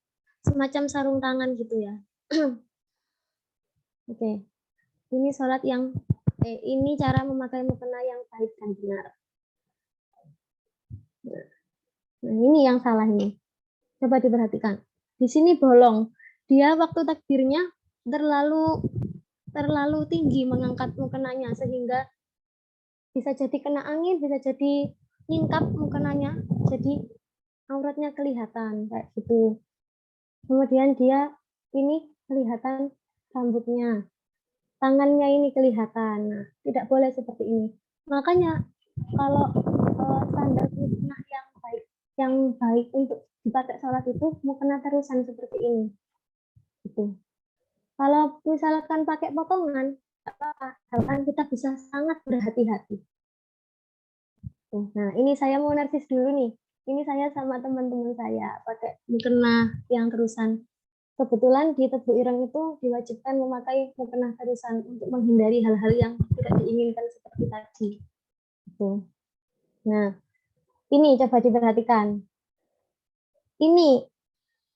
semacam sarung tangan gitu ya. Oke, ini sholat yang ini cara memakai mukena yang baik dan benar. Nah, ini yang salah ini. Coba diperhatikan. Di sini bolong. Dia waktu takbirnya terlalu tinggi mengangkat mukenanya sehingga bisa jadi kena angin, bisa jadi nyingkap mukenanya, jadi auratnya kelihatan kayak gitu. Kemudian dia ini kelihatan rambutnya, tangannya ini kelihatan. Nah, tidak boleh seperti ini. Makanya kalau standar mukena yang baik untuk dipakai sholat itu mukena terusan seperti ini. Gitu. Kalau misalkan pakai potongan, asalkan kita bisa sangat berhati-hati. Nah, ini saya mau nersis dulu nih. Ini saya sama teman-teman saya pakai mukena yang terusan. Kebetulan di Tebu Ireng itu diwajibkan memakai mukena terusan untuk menghindari hal-hal yang tidak diinginkan seperti tadi. Nah, ini coba diperhatikan. Ini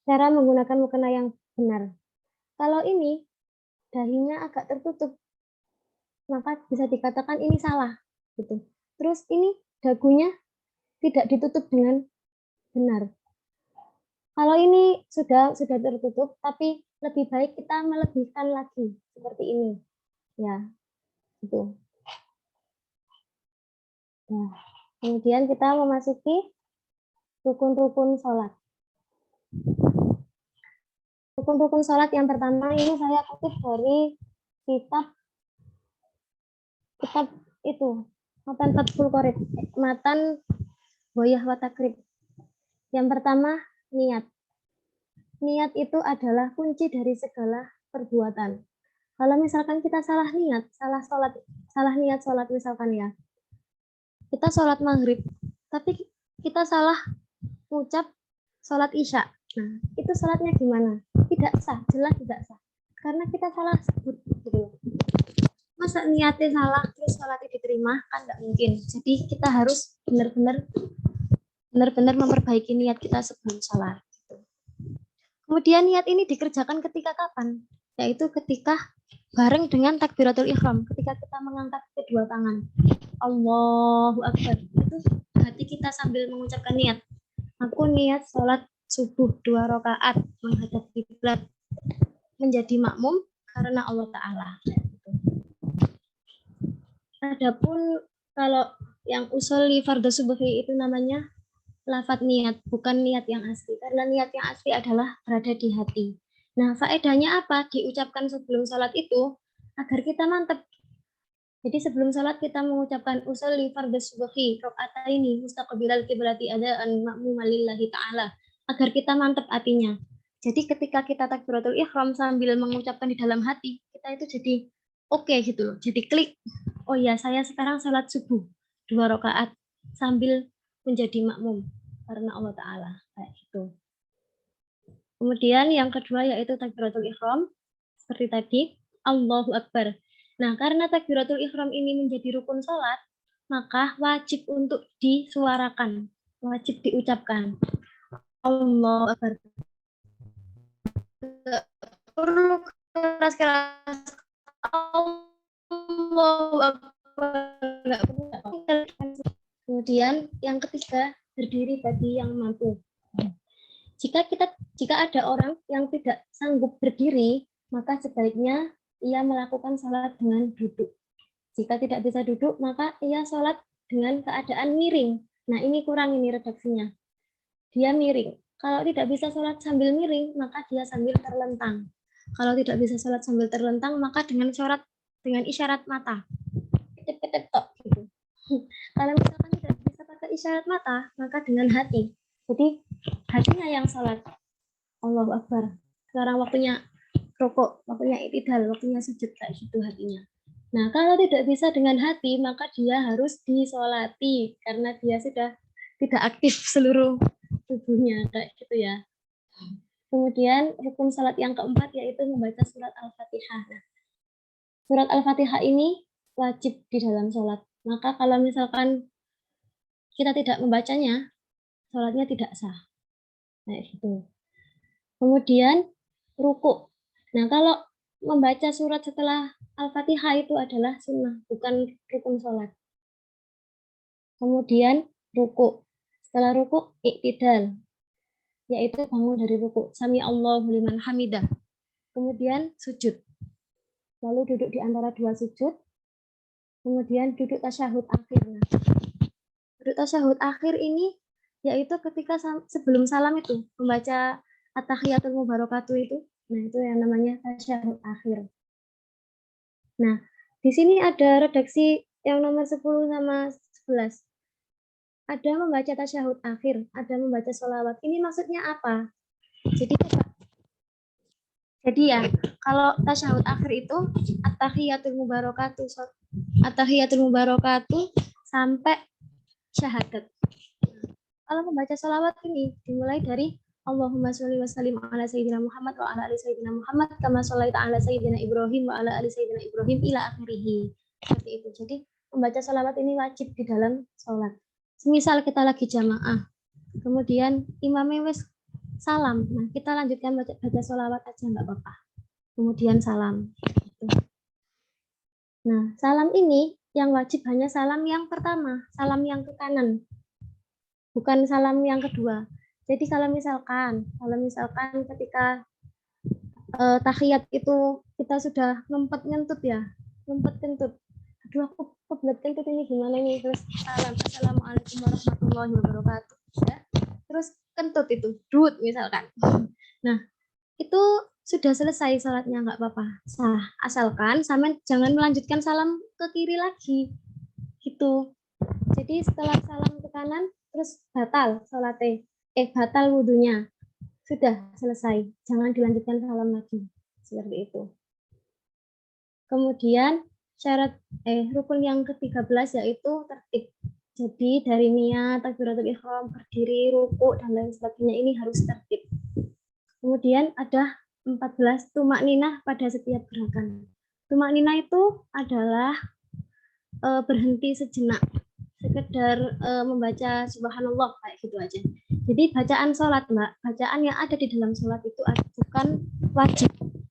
cara menggunakan mukena yang benar. Kalau ini dahinya agak tertutup, maka bisa dikatakan ini salah. Gitu. Terus ini dagunya tidak ditutup dengan benar. Kalau ini sudah tertutup, tapi lebih baik kita melebihkan lagi seperti ini, ya, gitu. Nah, kemudian kita memasuki rukun-rukun sholat. Rukun-rukun sholat yang pertama ini saya kutip dari kitab itu Matan Fathul Qorib, Matan Boyah Watakrib. Yang pertama, niat. Niat itu adalah kunci dari segala perbuatan. Kalau misalkan kita salah niat, salah niat sholat misalkan ya, kita sholat maghrib, tapi kita salah ucap sholat isya. Nah, itu sholatnya gimana? Tidak sah, jelas tidak sah. Karena kita salah sebut. Gitu. Masa niatnya salah, terus sholatnya diterima? Kan nggak mungkin. Jadi kita harus benar-benar memperbaiki niat kita sebelum sholat. Kemudian niat ini dikerjakan ketika kapan? Yaitu ketika bareng dengan takbiratul ihram, ketika kita mengangkat kedua tangan. Allahu Akbar. Itu hati kita sambil mengucapkan niat. Aku niat sholat subuh 2 rakaat menghadap kiblat menjadi makmum karena Allah Ta'ala. Adapun kalau yang usul fardhu subuhi itu namanya lafadz niat, bukan niat yang asli. Karena niat yang asli adalah berada di hati. Nah, faedahnya apa? Diucapkan sebelum sholat itu agar kita mantap. Jadi sebelum sholat kita mengucapkan usolli fardhu subuhi rakaataini mustaqbilal qiblati adaan ma'muman lillahi ta'ala agar kita mantap hatinya. Jadi ketika kita takbiratul ihram sambil mengucapkan di dalam hati, kita itu jadi oke gitu loh. Jadi klik. Oh ya, saya sekarang sholat subuh 2 rakaat sambil menjadi makmum karena Allah Ta'ala. Kayak gitu. Kemudian yang kedua yaitu takbiratul ihram. Seperti tadi, Allahu Akbar. Nah, karena takbiratul ihram ini menjadi rukun sholat, maka wajib untuk disuarakan, wajib diucapkan. Allahu Akbar. Perlu keras-keras. Allahu Akbar. Kemudian yang ketiga, berdiri bagi yang mampu. Jika ada orang yang tidak sanggup berdiri, maka sebaiknya ia melakukan sholat dengan duduk. Jika tidak bisa duduk, maka ia sholat dengan keadaan miring. Nah, ini kurang ini redaksinya. Dia miring. Kalau tidak bisa sholat sambil miring, maka dia sambil terlentang. Kalau tidak bisa sholat sambil terlentang, maka dengan isyarat mata. Ketep-ketep tok gitu. Kalau misalkan tidak bisa pakai isyarat mata, maka dengan hati. Jadi hatinya yang sholat. Allahu Akbar. Sekarang waktunya rukuk, waktunya i'tidal, waktunya sujud kayak gitu hatinya. Nah, kalau tidak bisa dengan hati, maka dia harus disolati karena dia sudah tidak aktif seluruh tubuhnya kayak gitu ya. Kemudian rukun salat yang keempat yaitu membaca surat Al-Fatihah. Nah, surat Al-Fatihah ini wajib di dalam sholat. Maka kalau misalkan kita tidak membacanya, sholatnya tidak sah. Nah, gitu. Kemudian ruku. Nah, kalau membaca surat setelah Al-Fatihah itu adalah sunnah, bukan rukun sholat. Kemudian ruku. Setelah ruku, iktidal, yaitu bangun dari ruku. Sami Allahu liman hamidah. Kemudian sujud. Lalu duduk di antara dua sujud. Kemudian duduk tasyahud akhir. Nah, duduk tasyahud akhir ini yaitu ketika sebelum salam itu membaca at-tahiyatul mubarakatuh itu. Nah, itu yang namanya tasyahud akhir. Nah, di sini ada redaksi yang nomor 10 sama 11. Ada membaca tasyahud akhir, ada membaca sholawat. Ini maksudnya apa? Jadi ya, kalau tasyahud akhir itu at-tahiyatul mubarakatuh sampai syahadat. Kalau membaca sholawat ini dimulai dari Allahumma sholli wa sallim ala sayyidina Muhammad wa ala ali sayyidina Muhammad kama shallaita ala sayyidina Ibrahim wa ala ali sayyidina Ibrahim ila akhirih. Seperti itu. Jadi membaca sholawat ini wajib di dalam sholat. Misal kita lagi jamaah, kemudian imamnya wis salam, nah kita lanjutkan baca sholawat aja nggak apa-apa. Kemudian salam. Nah, salam ini yang wajib hanya salam yang pertama, salam yang ke kanan, bukan salam yang kedua. Jadi kalau misalkan ketika tahiyat itu kita sudah ngempet-ngentut ya, ngempet-kentut. Aduh, aku kebelet kentut ini gimana nih? Terus salam, assalamualaikum warahmatullahi wabarakatuh. Ya. Terus kentut itu, dut misalkan. Nah, itu sudah selesai sholatnya, nggak apa-apa, sah. Asalkan sama jangan melanjutkan salam ke kiri lagi, gitu. Jadi setelah salam ke kanan, terus batal sholatnya, batal wudhunya. Sudah selesai, jangan dilanjutkan salam lagi, seperti itu. Kemudian syarat rukun yang ke-13 yaitu tertib. Jadi dari niat, takbiratul ihram, berdiri, ruku dan lain sebagainya ini harus tertib. Kemudian ada 14 tumak ninah pada setiap gerakan. Tumak ninah itu adalah berhenti sejenak, sekedar membaca subhanallah kayak gitu aja. Jadi bacaan sholat, Mbak, bacaan yang ada di dalam sholat itu bukan wajib,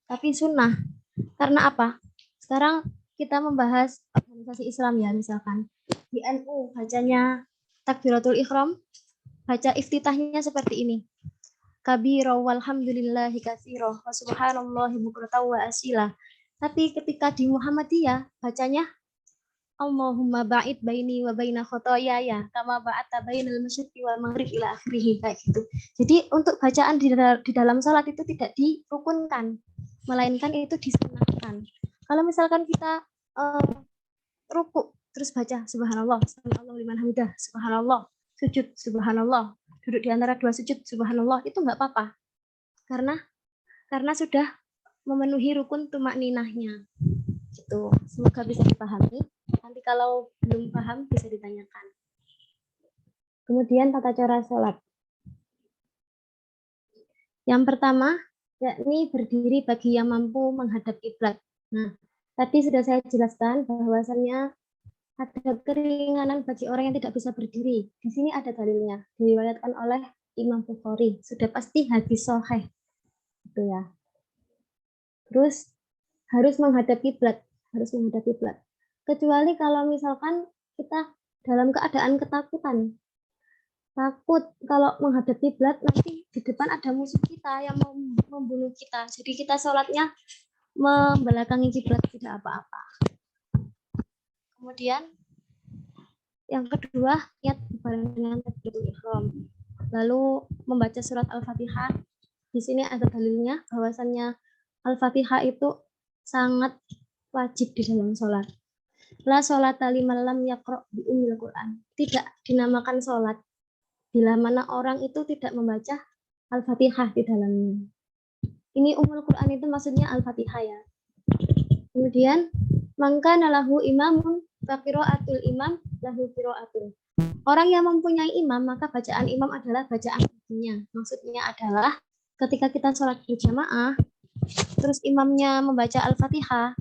tapi sunnah. Karena apa? Sekarang kita membahas organisasi Islam ya, misalkan di NU bacanya takbiratul ihram, baca iftitahnya seperti ini. Kabira walhamdulillahi katsira wa subhanallahi bukratan wa asila. Tapi ketika di Muhammadiyah bacanya Allahumma ba'id baini wa baina khotoyaya kama ba'atta bainal masyriqi wal maghrib ila akhirih, kayak gitu. Jadi untuk bacaan di dalam salat itu tidak dirukunkan, melainkan itu disunahkan. Kalau misalkan kita ruku terus baca subhanallah, subhanallah liman hamidah, subhanallah, sujud subhanallah, duduk di antara dua sujud subhanallah, itu enggak apa-apa. Karena sudah memenuhi rukun tumak ninahnya. Gitu. Semoga bisa dipahami. Nanti kalau belum paham bisa ditanyakan. Kemudian tata cara sholat. Yang pertama, yakni berdiri bagi yang mampu menghadap kiblat. Nah, tadi sudah saya jelaskan bahwasannya ada keringanan bagi orang yang tidak bisa berdiri. Di sini ada dalilnya, diriwayatkan oleh Imam Bukhari. Sudah pasti hadis sahih. Gitu ya. Terus harus menghadap kiblat, Kecuali kalau misalkan kita dalam keadaan ketakutan. Takut kalau menghadap kiblat nanti di depan ada musuh kita yang mau membunuh kita. Jadi kita sholatnya membelakangi kiblat, tidak apa-apa. Kemudian yang kedua, niat bareng dengan takbiratul ihram. Lalu membaca surat Al-Fatihah. Di sini ada dalilnya bahwasannya Al-Fatihah itu sangat wajib di dalam sholat. La sholata liman lam yaqra' bi ummil Qur'an. Tidak dinamakan sholat bila mana orang itu tidak membaca Al-Fatihah di dalamnya. Ini ummul Qur'an itu maksudnya Al-Fatihah ya. Kemudian maka nalahu imamun faqira'atul imam lahu qira'atun. Orang yang mempunyai imam maka bacaan imam adalah bacaan baginya. Maksudnya adalah ketika kita sholat berjamaah, terus imamnya membaca Al-Fatihah,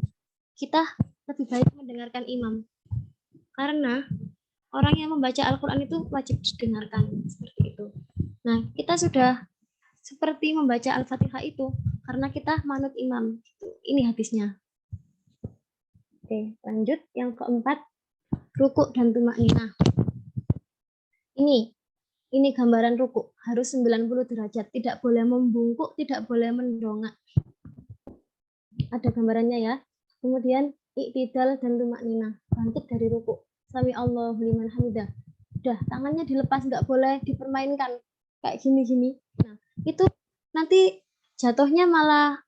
kita lebih baik mendengarkan imam. Karena orang yang membaca Al-Quran itu wajib didengarkan, seperti itu. Nah, kita sudah seperti membaca Al-Fatihah itu, karena kita manut imam. Ini hadisnya. Oke, lanjut. Yang keempat, rukuk dan tumakninah. Ini gambaran rukuk, harus 90 derajat, tidak boleh membungkuk, tidak boleh mendongak. Ada gambarannya ya. Kemudian iktidal dan tumakninah, bangkit dari rukuk. Sami Allahu liman hamidah. Udah, tangannya dilepas, nggak boleh dipermainkan kayak gini-gini. Nah, itu nanti jatuhnya malah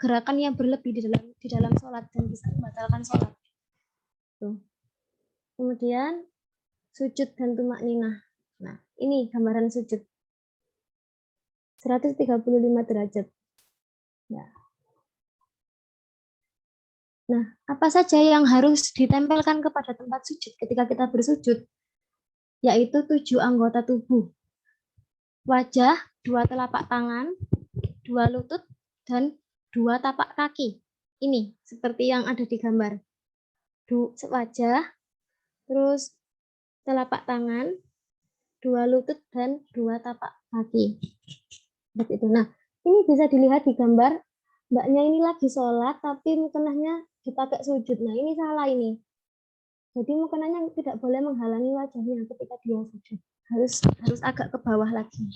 gerakan yang berlebih di dalam sholat dan bisa membatalkan sholat. Tuh. Kemudian sujud dan tumakninah. Nah, ini gambaran sujud. 135 derajat. Ya. Nah, apa saja yang harus ditempelkan kepada tempat sujud ketika kita bersujud? Yaitu 7 anggota tubuh. Wajah, 2 telapak tangan, 2 lutut, dan 2 tapak kaki. Ini seperti yang ada di gambar. Wajah, terus telapak tangan, 2 lutut, dan 2 tapak kaki. Seperti itu. Nah, ini bisa dilihat di gambar. Mbaknya ini lagi sholat, tapi mukenahnya dipakai sujud. Nah, ini salah ini. Jadi mukenahnya tidak boleh menghalangi wajahnya ketika dia sujud. Harus agak ke bawah lagi.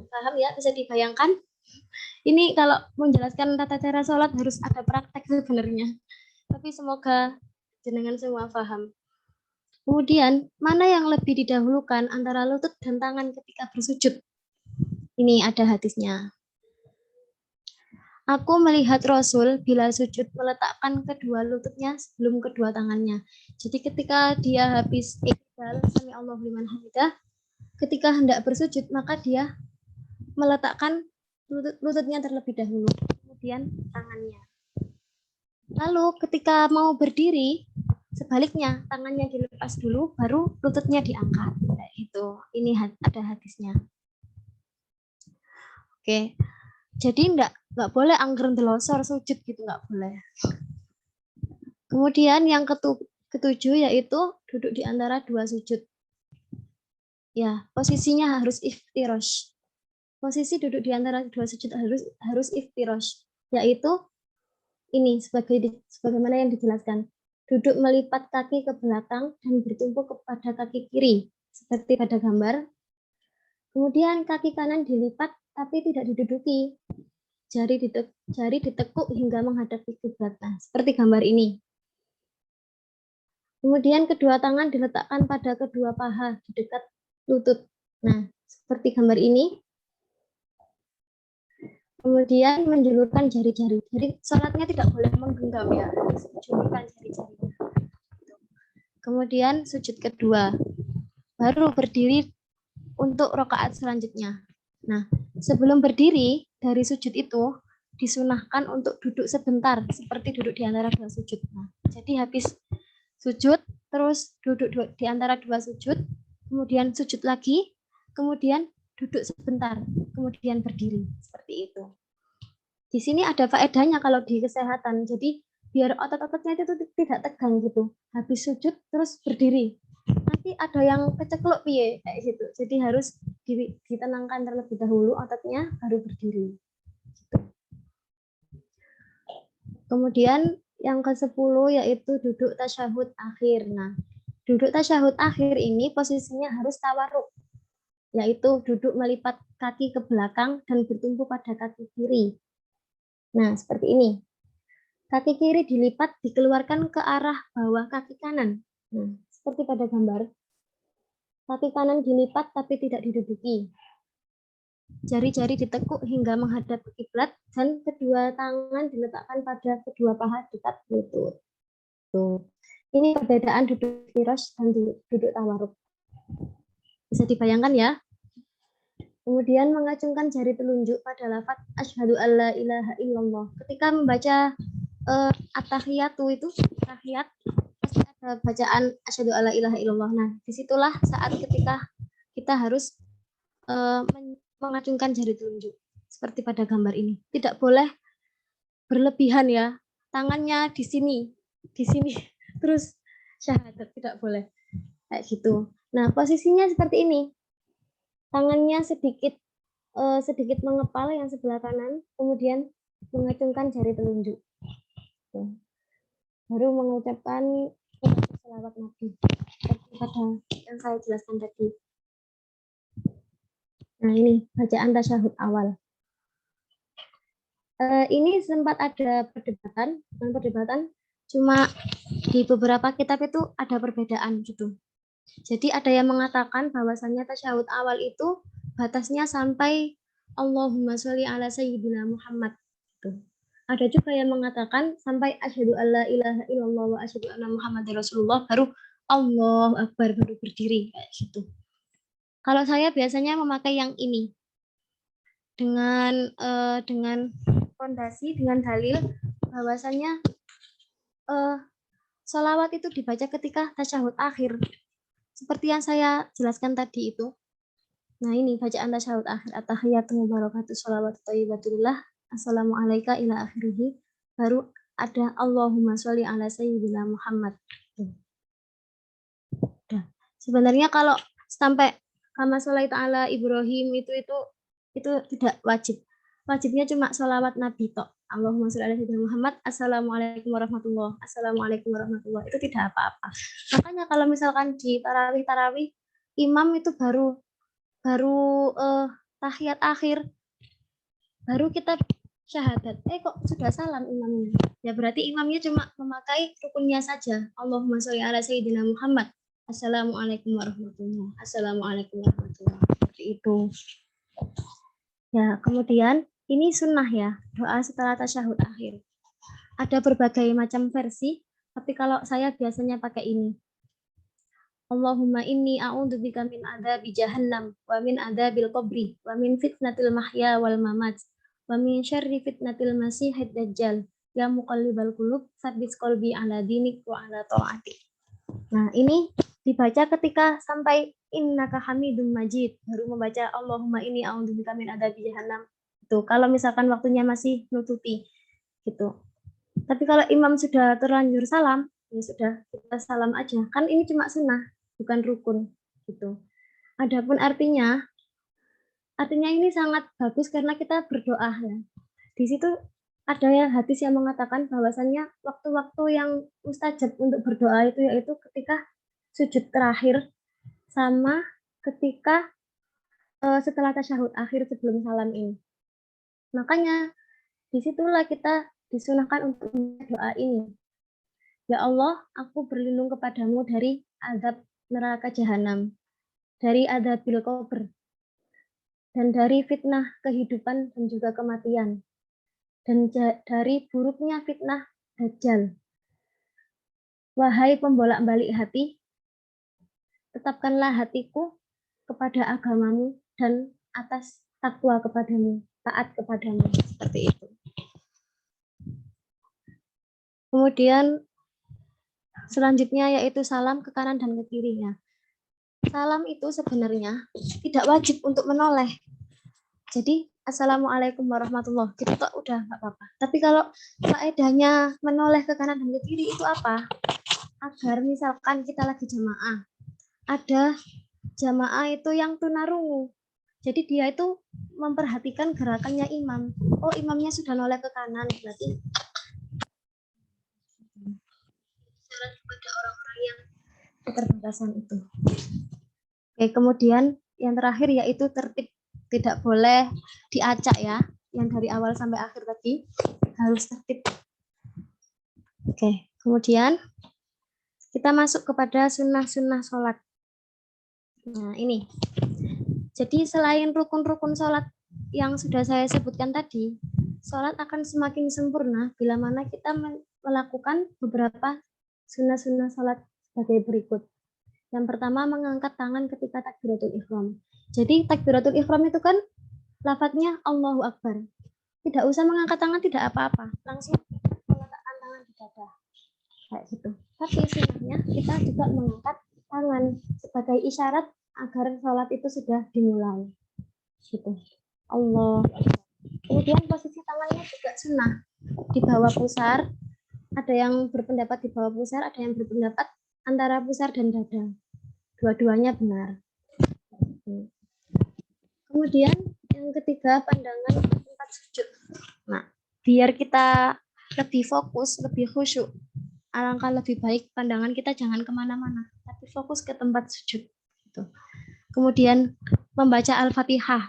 Paham ya? Bisa dibayangkan? Ini kalau menjelaskan tata cara sholat harus ada praktek sebenarnya. Tapi semoga jenengan semua paham. Kemudian, mana yang lebih didahulukan antara lutut dan tangan ketika bersujud? Ini ada hadisnya. Aku melihat Rasul bila sujud meletakkan kedua lututnya sebelum kedua tangannya. Jadi ketika dia habis iktidal, sami Allahu liman hamidah, ketika hendak bersujud, maka dia meletakkan lututnya terlebih dahulu, kemudian tangannya. Lalu ketika mau berdiri, sebaliknya tangannya dilepas dulu, baru lututnya diangkat. Itu, ini ada hadisnya. Oke, jadi nggak boleh angger ndelosor sujud gitu, nggak boleh. Kemudian yang ketujuh yaitu duduk di antara 2 sujud. Ya, posisinya harus iftirosh. Posisi duduk di antara 2 sujud harus iftirosh, yaitu ini sebagaimana yang dijelaskan. Duduk melipat kaki ke belakang dan bertumpu kepada kaki kiri, seperti pada gambar. Kemudian kaki kanan dilipat tapi tidak diduduki. Jari ditekuk hingga menghadap kiblat. Nah, seperti gambar ini. Kemudian kedua tangan diletakkan pada kedua paha di dekat lutut. Nah, seperti gambar ini. Kemudian menjulurkan jari-jari. Jadi sholatnya tidak boleh menggenggam ya, harus menjulurkan jari-jarinya. Kemudian sujud kedua. Baru berdiri untuk rakaat selanjutnya. Nah, sebelum berdiri dari sujud itu disunahkan untuk duduk sebentar, seperti duduk di antara 2 sujud. Nah, jadi habis sujud, terus duduk di antara 2 sujud, kemudian sujud lagi, kemudian duduk sebentar, kemudian berdiri, seperti itu. Di sini ada faedahnya kalau di kesehatan, jadi biar otot-ototnya itu tidak tegang gitu. Habis sujud terus berdiri. Nanti ada yang kecekluk piye kayak gitu. Jadi harus ditenangkan terlebih dahulu ototnya baru berdiri. Kemudian yang ke-10 yaitu duduk tasyahud akhir. Nah, duduk tasyahud akhir ini posisinya harus tawarruk, yaitu duduk melipat kaki ke belakang dan bertumpu pada kaki kiri. Nah, seperti ini. Kaki kiri dilipat dikeluarkan ke arah bawah kaki kanan. Nah, seperti pada gambar. Kaki kanan dilipat tapi tidak diduduki. Jari-jari ditekuk hingga menghadap ke kiblat dan kedua tangan diletakkan pada kedua paha dekat lutut. Tuh. Ini perbedaan duduk iftirosh dan duduk tawarruk. Bisa dibayangkan ya. Kemudian mengacungkan jari telunjuk pada lafaz asyhadu alla ilaha illallah. Ketika membaca at-tahiyatu itu, tahiyat, pasti ada bacaan asyhadu alla ilaha illallah. Nah, disitulah saat ketika kita harus mengacungkan jari telunjuk. seperti pada gambar ini. Tidak boleh berlebihan ya. Tangannya di sini, terus syahadat, tidak boleh kayak gitu. Nah, posisinya seperti ini. Tangannya sedikit mengepal yang sebelah kanan, kemudian mengacungkan jari telunjuk. Baru mengucapkan selawat Nabi seperti pada yang saya jelaskan tadi. Nah, ini bacaan tasyahud awal. Ini sempat ada perdebatan, cuma di beberapa kitab itu ada perbedaan gitu. Jadi ada yang mengatakan bahwasannya tasyahud awal itu batasnya sampai Allahumma sholli ala sayyidina Muhammad. Gitu. Ada juga yang mengatakan sampai asyhadu alla ilaha illallah wa asyhadu anna Muhammadar Rasulullah, baru Allahu Akbar, baru berdiri kayak gitu. Kalau saya biasanya memakai yang ini dengan fondasi, dengan dalil bahwasannya sholawat itu dibaca ketika tasyahud akhir. Seperti yang saya jelaskan tadi itu. Nah, ini bacaan tasyahud akhir, at-tahiyatu mubarakatuh sholawatu thayyibatulillah, assalamualaikum ila akhirih, baru ada Allahumma sholli ala sayyidina Muhammad. Nah, sebenarnya kalau sampai kama sholaitu ala Ibrahim itu tidak wajib. Wajibnya cuma sholawat Nabi tok. Allahumma sholli ala sayyidina Muhammad, assalamualaikum warahmatullahi, assalamualaikum warahmatullahi, itu tidak apa-apa. Makanya kalau misalkan di tarawih imam itu baru tahiyat akhir, baru kita syahadat. Kok sudah salam imamnya? Ya berarti imamnya cuma memakai rukunnya saja. Allahumma sholli ala sayyidina Muhammad, assalamualaikum warahmatullahi, assalamualaikum warahmatullahi, seperti itu. Ya, kemudian ini sunnah ya, doa setelah tasyahud akhir. Ada berbagai macam versi, tapi kalau saya biasanya pakai ini. Allahumma inni a'udzubika min adzabi jahannam wa min adzabil qabri wa min fitnatil mahya wal mamat wa min syarri fitnatil masiihid dajjal ya muqallibal qulub tsabbit qalbi ala dinik wa ala ta'atik. Nah, ini dibaca ketika sampai innaka hamidum majid, baru membaca Allahumma inni a'udzubika min adzabi jahannam. Itu kalau misalkan waktunya masih nutupi gitu. Tapi kalau imam sudah terlanjur salam, ya sudah, kita salam aja. Kan ini cuma sunnah, bukan rukun gitu. Adapun artinya ini sangat bagus karena kita berdoa ya. Di situ ada hadis yang mengatakan bahwasannya waktu-waktu yang mustajab untuk berdoa itu yaitu ketika sujud terakhir sama ketika setelah tasyahud akhir sebelum salam ini. Makanya disitulah kita disunahkan untuk doa ini. Ya Allah, aku berlindung kepadamu dari azab neraka jahanam, dari adzabil qabr, dan dari fitnah kehidupan dan juga kematian, dan dari buruknya fitnah dajjal. Wahai pembolak-balik hati, tetapkanlah hatiku kepada agamamu dan atas takwa kepadamu, taat kepadamu, seperti itu. Kemudian selanjutnya yaitu salam ke kanan dan ke kirinya. Salam itu sebenarnya tidak wajib untuk menoleh. Jadi assalamualaikum warahmatullahi wabarakatuh, itu udah nggak apa-apa. Tapi kalau faedahnya menoleh ke kanan dan ke kiri itu apa? Agar misalkan kita lagi jamaah, ada jamaah itu yang tunarungu. Jadi dia itu memperhatikan gerakannya imam. Oh, imamnya sudah noleh ke kanan, berarti syarat kepada orang-orang yang keterbatasan itu. Oke, kemudian yang terakhir yaitu tertib, tidak boleh diacak ya. Yang dari awal sampai akhir tadi harus tertib. Oke, kemudian kita masuk kepada sunnah-sunnah sholat. Nah, ini. Jadi selain rukun-rukun sholat yang sudah saya sebutkan tadi, sholat akan semakin sempurna bila mana kita melakukan beberapa sunnah-sunnah sholat sebagai berikut. Yang pertama, mengangkat tangan ketika takbiratul ihram. Jadi takbiratul ihram itu kan lafadznya Allahu Akbar. Tidak usah mengangkat tangan, tidak apa-apa. Langsung meletakkan tangan di dada. Kayak gitu. Tapi sunnahnya kita juga mengangkat tangan sebagai isyarat agar sholat itu sudah dimulai. Gitu. Allah. Kemudian posisi tangannya juga sunnah di bawah pusar. Ada yang berpendapat di bawah pusar, ada yang berpendapat antara pusar dan dada. Dua-duanya benar. Kemudian yang ketiga, pandangan tempat sujud. Nah, biar kita lebih fokus, lebih khusyuk, alangkah lebih baik pandangan kita jangan kemana-mana, tapi fokus ke tempat sujud. Gitu. Kemudian membaca Al-Fatihah,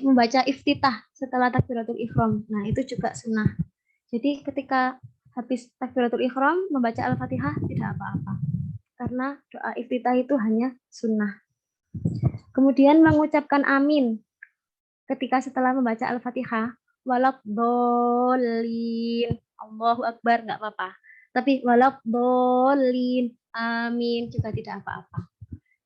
membaca iftitah setelah takbiratul ihram. Nah, itu juga sunnah. Jadi ketika habis takbiratul ihram membaca Al-Fatihah tidak apa-apa. Karena doa iftitah itu hanya sunnah. Kemudian mengucapkan amin ketika setelah membaca Al-Fatihah, walakdolin, Allahu Akbar, nggak apa-apa. Tapi walakdolin, amin juga tidak apa-apa.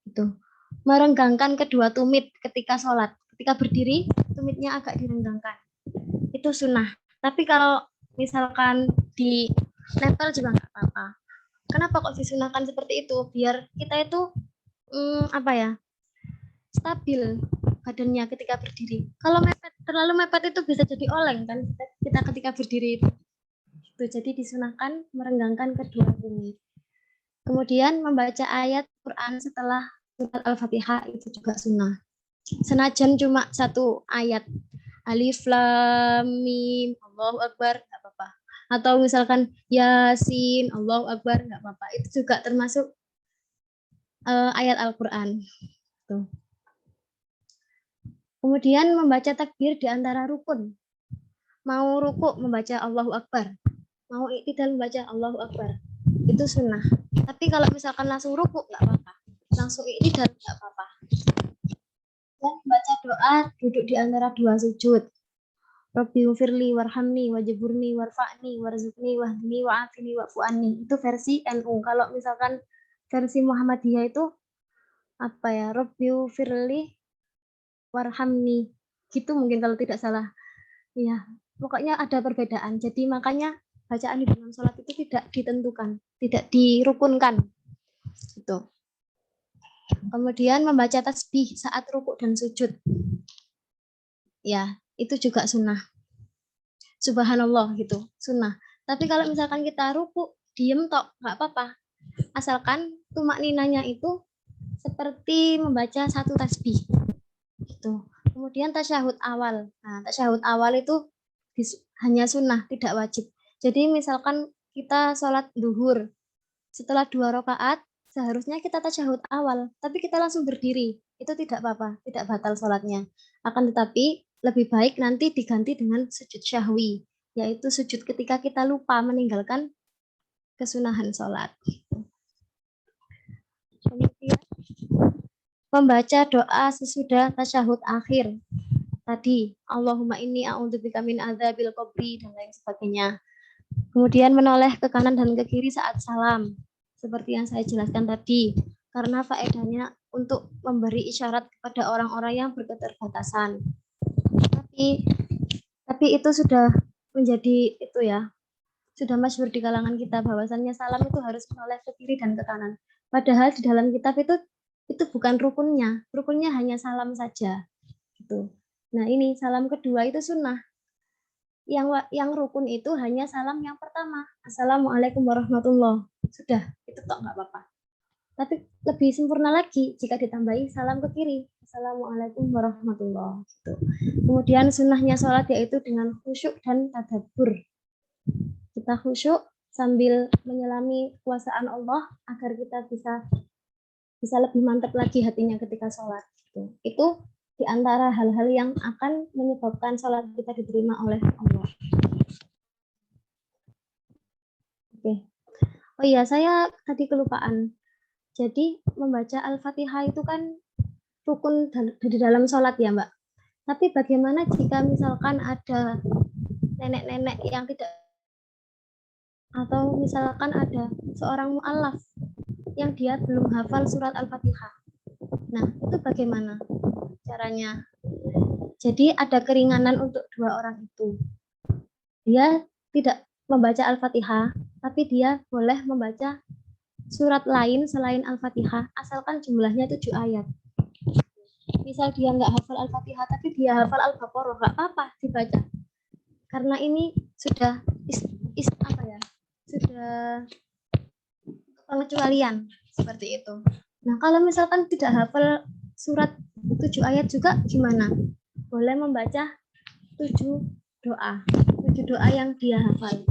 Itu. Merenggangkan kedua tumit ketika sholat. Ketika berdiri, tumitnya agak direnggangkan. Itu sunnah. Tapi kalau misalkan di nempel juga nggak apa-apa. Kenapa kok disunahkan seperti itu? Biar kita itu stabil badannya ketika berdiri. Kalau terlalu mepet itu bisa jadi oleng kan kita ketika berdiri itu. Jadi disunahkan merenggangkan kedua tumit. Kemudian membaca ayat Quran setelah surat Al-Fatihah itu juga sunnah. Senajan cuma satu ayat, alif lam mim Allahu Akbar, nggak apa-apa. Atau misalkan Yasin Allahu Akbar, nggak apa-apa. Itu juga termasuk ayat Al-Quran. Tuh. Kemudian membaca takbir di antara rukun. Mau ruku membaca Allahu Akbar, mau iktidal membaca Allahu Akbar. Itu sunnah. Tapi kalau misalkan langsung ruku nggak apa-apa, langsung iktidal nggak apa-apa. Dan membaca doa duduk di antara dua sujud. Rabbi ufirli warhamni wajiburni warfa'ni warzukni wahdini wa'afini wa'fu'anni. Itu versi NU. Kalau misalkan versi Muhammadiyah itu apa ya? Rabbi ufirli warhamni. Gitu mungkin kalau tidak salah. Ya, pokoknya ada perbedaan. Jadi makanya bacaan di dalam sholat itu tidak ditentukan, tidak dirukunkan. Gitu. Kemudian membaca tasbih saat rukuk dan sujud. Ya, itu juga sunnah. Subhanallah gitu, sunnah. Tapi kalau misalkan kita rukuk, diem tok, nggak apa-apa. Asalkan tumak ninanya itu seperti membaca satu tasbih. Gitu. Kemudian tasyahud awal. Nah, tasyahud awal itu hanya sunnah, tidak wajib. Jadi misalkan kita sholat duhur, setelah 2 rakaat, seharusnya kita tasyahud awal, tapi kita langsung berdiri. Itu tidak apa-apa, tidak batal sholatnya. Akan tetapi, lebih baik nanti diganti dengan sujud syahwi, yaitu sujud ketika kita lupa meninggalkan kesunahan sholat. Kemudian, membaca doa sesudah tasyahud akhir. Tadi, Allahumma inni a'udzubika min adzabil qabri dan lain sebagainya. Kemudian menoleh ke kanan dan ke kiri saat salam, seperti yang saya jelaskan tadi, karena faedahnya untuk memberi isyarat kepada orang-orang yang berketerbatasan. Tapi itu sudah menjadi itu ya, sudah masyhur di kalangan kita bahwasannya salam itu harus menoleh ke kiri dan ke kanan. Padahal di dalam kitab itu bukan rukunnya, rukunnya hanya salam saja. Gitu. Nah ini salam kedua itu sunnah. Yang rukun itu hanya salam yang pertama. Assalamualaikum warahmatullahi. Sudah, itu tok nggak apa-apa. Tapi lebih sempurna lagi jika ditambahi salam ke kiri. Assalamualaikum warahmatullahi. Gitu. Kemudian sunnahnya sholat yaitu dengan khusyuk dan tadabbur. Kita khusyuk sambil menyelami kuasaan Allah agar kita bisa lebih mantap lagi hatinya ketika sholat. Gitu. Itu di antara hal-hal yang akan menyebabkan sholat kita diterima oleh Allah. Oke. Oh iya, saya tadi kelupaan. Jadi membaca Al-Fatihah itu kan rukun di dalam sholat ya Mbak. Tapi bagaimana jika misalkan ada nenek-nenek yang tidak, atau misalkan ada seorang mu'alaf yang dia belum hafal surat Al-Fatihah. Nah, itu bagaimana caranya? Jadi ada keringanan untuk 2 orang itu. Dia tidak membaca Al-Fatihah, tapi dia boleh membaca surat lain selain Al-Fatihah, asalkan jumlahnya 7 ayat. Misal dia nggak hafal Al-Fatihah, tapi dia hafal Al-Baqarah, nggak apa-apa dibaca. karena ini sudah sudah pengecualian seperti itu. Nah, kalau misalkan tidak hafal surat 7 ayat juga gimana? Boleh membaca 7 doa yang dia hafal.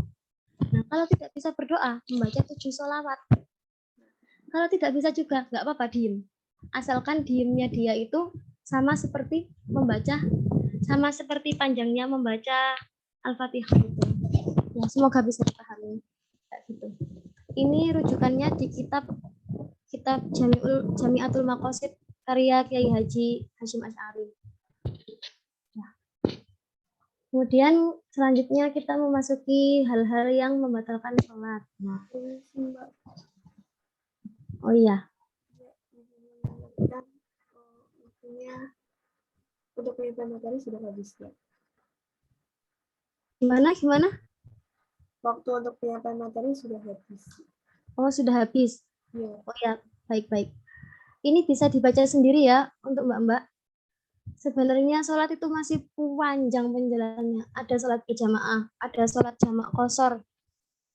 Nah, kalau tidak bisa berdoa, membaca 7 sholawat. Kalau tidak bisa juga, nggak apa-apa, diem. Asalkan diemnya dia itu sama seperti panjangnya membaca Al-Fatihah itu. Ya, semoga bisa dipahami. Gitu. Ini rujukannya di kitab Jami'atul Maqasid karya Kiai Haji Hasyim Asy'ari. Ya. Kemudian selanjutnya kita memasuki hal-hal yang membatalkan sholat. Nah. Oh iya. Untuk penyampaian materi sudah habis ya. Gimana? Waktu untuk penyampaian materi sudah habis. Oh, sudah habis. Ya. Oh ya, baik. Ini bisa dibaca sendiri ya untuk Mbak-mbak. Sebenarnya sholat itu masih panjang penjelasannya. Ada sholat berjamaah, ada sholat jamak qashar,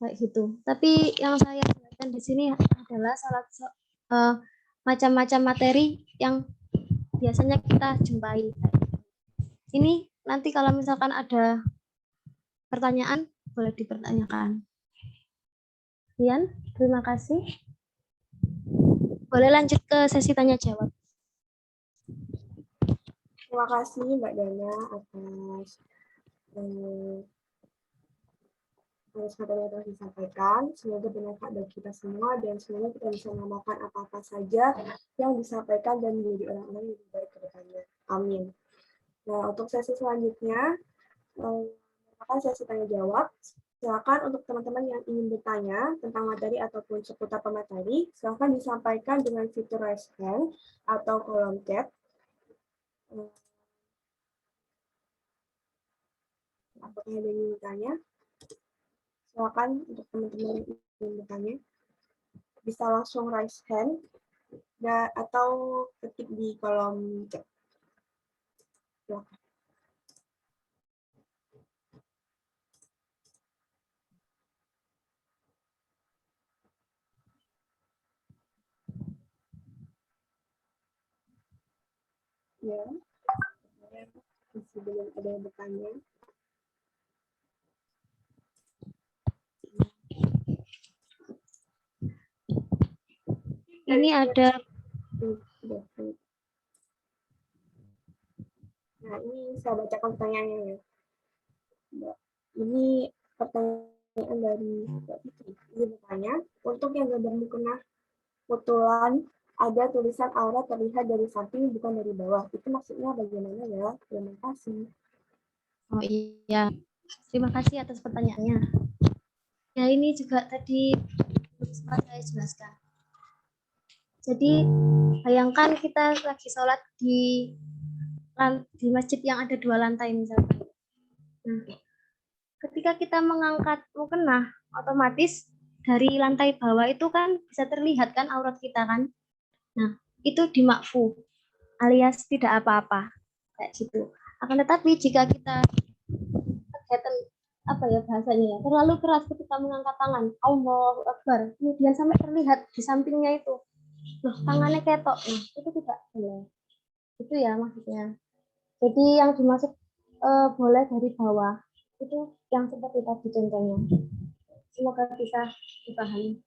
kayak gitu. Tapi yang saya jelaskan di sini adalah sholat macam-macam materi yang biasanya kita jumpai. Ini nanti kalau misalkan ada pertanyaan, boleh dipertanyakan. Rian, terima kasih. Boleh lanjut ke sesi tanya jawab. Terima kasih Mbak Dana atas materi yang telah disampaikan. Semoga bermanfaat bagi kita semua dan semoga kita bisa mengamalkan apa-apa saja yang disampaikan dan menjadi orang-orang yang lebih baik ke depannya. Amin. Nah, untuk sesi selanjutnya, merupakan sesi tanya jawab. Silakan untuk teman-teman yang ingin bertanya tentang materi ataupun seputar pemateri, silakan disampaikan dengan fitur raise hand atau kolom chat. Apakah ada yang ingin bertanya? Silakan untuk teman-teman yang ingin bertanya. Bisa langsung raise hand atau ketik di kolom chat. Silakan. Ya, masih belum ada yang bertanya. Ini ada. Nah, ini saya bacakan pertanyaannya ya. Ini pertanyaan dari Mbak Fitri. Dia bertanya, untuk yang gambar mukena putulan ada tulisan aurat terlihat dari samping bukan dari bawah. Itu maksudnya bagaimana ya? Terima kasih. Oh iya, terima kasih atas pertanyaannya. Ya ini juga tadi sempat saya jelaskan. Jadi bayangkan kita lagi sholat di masjid yang ada 2 lantai misalnya. Nah, ketika kita mengangkat mukena, otomatis dari lantai bawah itu kan bisa terlihat kan aurat kita kan. Nah, itu dimakfu alias tidak apa-apa kayak gitu. Akan tetapi jika kita kegiatan bahasanya ya, terlalu keras ketika mengangkat tangan, Allahu Akbar, kemudian sampai terlihat di sampingnya itu, loh tangannya ketok, nah itu tidak boleh. Itu ya maksudnya. Jadi yang dimaksud boleh dari bawah, itu yang seperti tadi contohnya. Semoga bisa dipahami.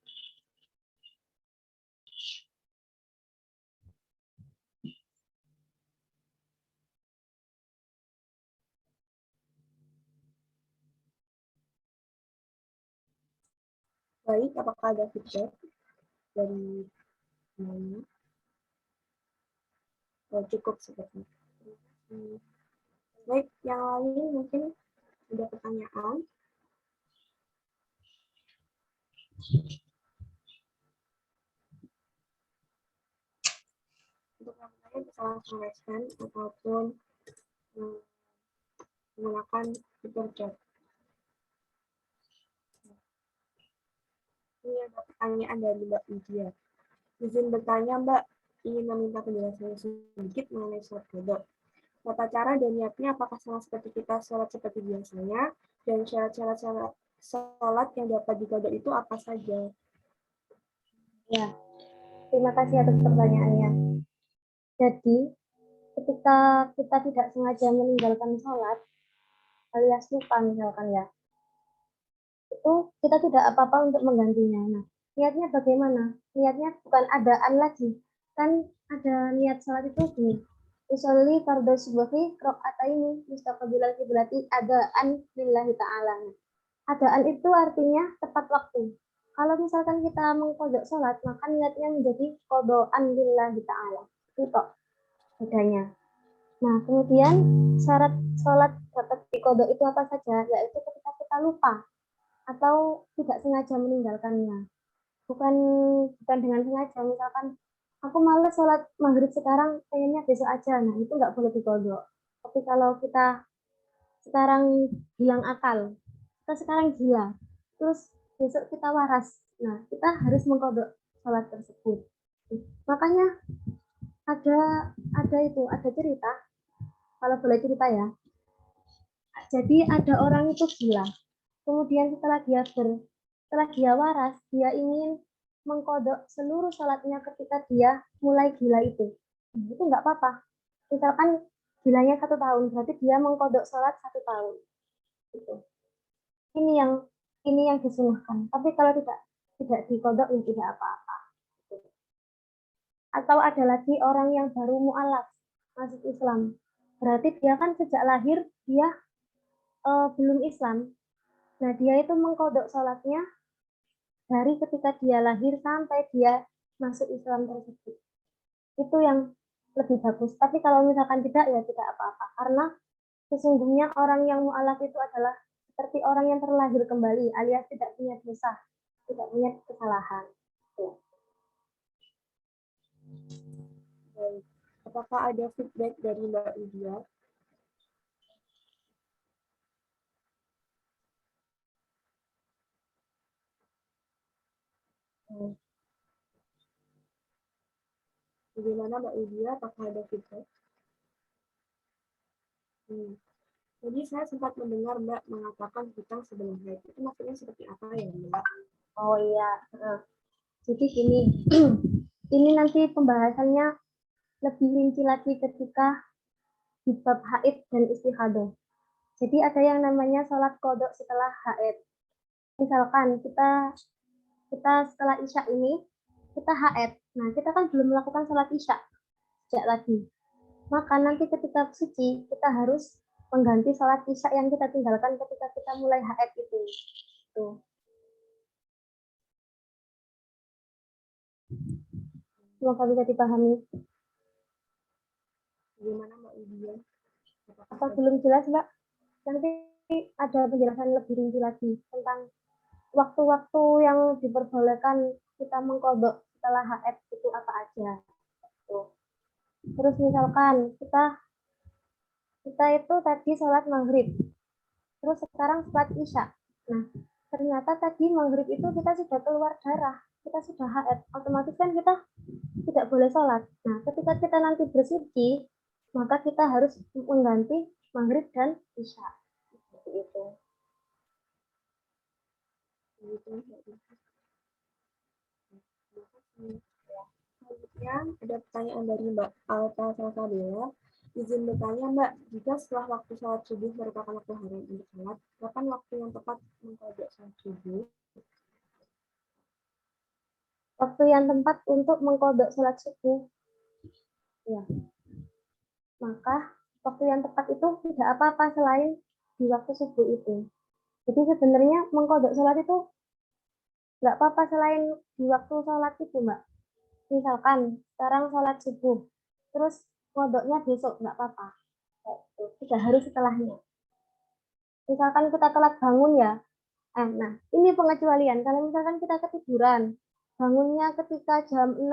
Baik, apakah ada feedback dari semuanya? Oh, cukup seperti itu. Baik, yang lain mungkin ada pertanyaan. Untuk yang lain bisa langsung respon ataupun menggunakan fitur chat. Ini ada pertanyaan dari Mbak Widya. Izin bertanya Mbak, ingin meminta penjelasan sedikit mengenai sholat qada. Tata cara dan niatnya apakah sama seperti kita sholat seperti biasanya, Dan syarat-syarat sholat yang dapat dikodok itu apa saja? Ya, terima kasih atas pertanyaannya. Jadi, ketika kita tidak sengaja meninggalkan sholat, alias lupa misalkan ya, itu kita tidak apa-apa untuk menggantinya. Nah, niatnya bagaimana? Niatnya bukan adaan lagi. Kan ada niat sholat itu gini. Usolli fardhu subuhi rakaataini mustaqbilal kiblati adaan lillahi ta'ala. Adaan itu artinya tepat waktu. Kalau misalkan kita mengkodok sholat, maka niatnya menjadi kodoan lillahi ta'ala. Itu kok bedanya. Nah, kemudian syarat sholat dapat dikodok itu apa saja? Yaitu ketika kita lupa atau tidak sengaja meninggalkannya. Bukan bukan dengan sengaja, misalkan aku males sholat maghrib sekarang, pengennya besok aja. Nah, itu nggak boleh dikodok. Tapi kalau kita sekarang hilang akal, kita sekarang gila, terus besok kita waras, nah kita harus mengkodok sholat tersebut. Makanya ada cerita, kalau boleh cerita ya. Jadi ada orang itu gila, kemudian setelah dia waras, dia ingin mengkodok seluruh sholatnya ketika dia mulai gila itu. Itu nggak apa-apa. Misalkan gilanya 1 tahun, berarti dia mengkodok sholat 1 tahun. Gitu. Ini yang disunahkan. Tapi kalau tidak dikodok ya tidak apa-apa. Atau ada lagi orang yang baru mu'alaf masuk Islam. Berarti dia kan sejak lahir dia belum Islam. Nah, dia itu mengkodok sholatnya dari ketika dia lahir sampai dia masuk Islam tersebut. Itu yang lebih bagus. Tapi kalau misalkan tidak, ya tidak apa-apa. Karena sesungguhnya orang yang mu'alaf itu adalah seperti orang yang terlahir kembali, alias tidak punya dosa, tidak punya kesalahan. Baik. Apakah ada feedback dari Mbak Widya? Bagaimana Mbak Widya? Apakah ada feedback? Jadi saya sempat mendengar Mbak mengatakan hutang sebelum haid. Itu maksudnya seperti apa ya Mbak? Oh iya, jadi gini, ini nanti pembahasannya lebih rinci lagi ketika di bab haid dan istihadah. Jadi ada yang namanya sholat kodok setelah haid. Misalkan kita setelah isya ini kita haid. Nah, kita kan belum melakukan sholat isya sejak tadi. Maka nanti ketika suci kita harus mengganti sholat isya yang kita tinggalkan ketika kita mulai haid itu. Tuh. Semoga bisa dipahami. Bagaimana Mbak Widya? Apa belum jelas, Mbak? Nanti ada penjelasan lebih rinci lagi tentang waktu-waktu yang diperbolehkan kita mengkodok setelah haid itu apa aja. Tuh. Terus misalkan kita itu tadi sholat maghrib, terus sekarang sholat isya. Nah, ternyata tadi maghrib itu kita sudah keluar darah, kita sudah haid, otomatis kan kita tidak boleh sholat. Nah, ketika kita nanti bersuci, maka kita harus mengganti maghrib dan isya. Seperti itu. Selanjutnya ada pertanyaan dari Mbak Alta Salsabella. Izin bertanya Mbak, jika setelah waktu sholat subuh merupakan waktu haram untuk sholat, kapan waktu yang tepat mengkodok sholat subuh? Waktu yang tepat untuk mengkodok sholat subuh. Ya. Maka waktu yang tepat itu tidak apa-apa selain di waktu subuh itu. Jadi sebenarnya mengkodok sholat itu nggak apa-apa selain di waktu sholat itu, Mbak. Misalkan sekarang sholat subuh, terus kodoknya besok nggak apa-apa. Tidak harus setelahnya. Misalkan kita telat bangun ya, nah ini pengecualian. Kalau misalkan kita ketiduran, bangunnya ketika jam 6,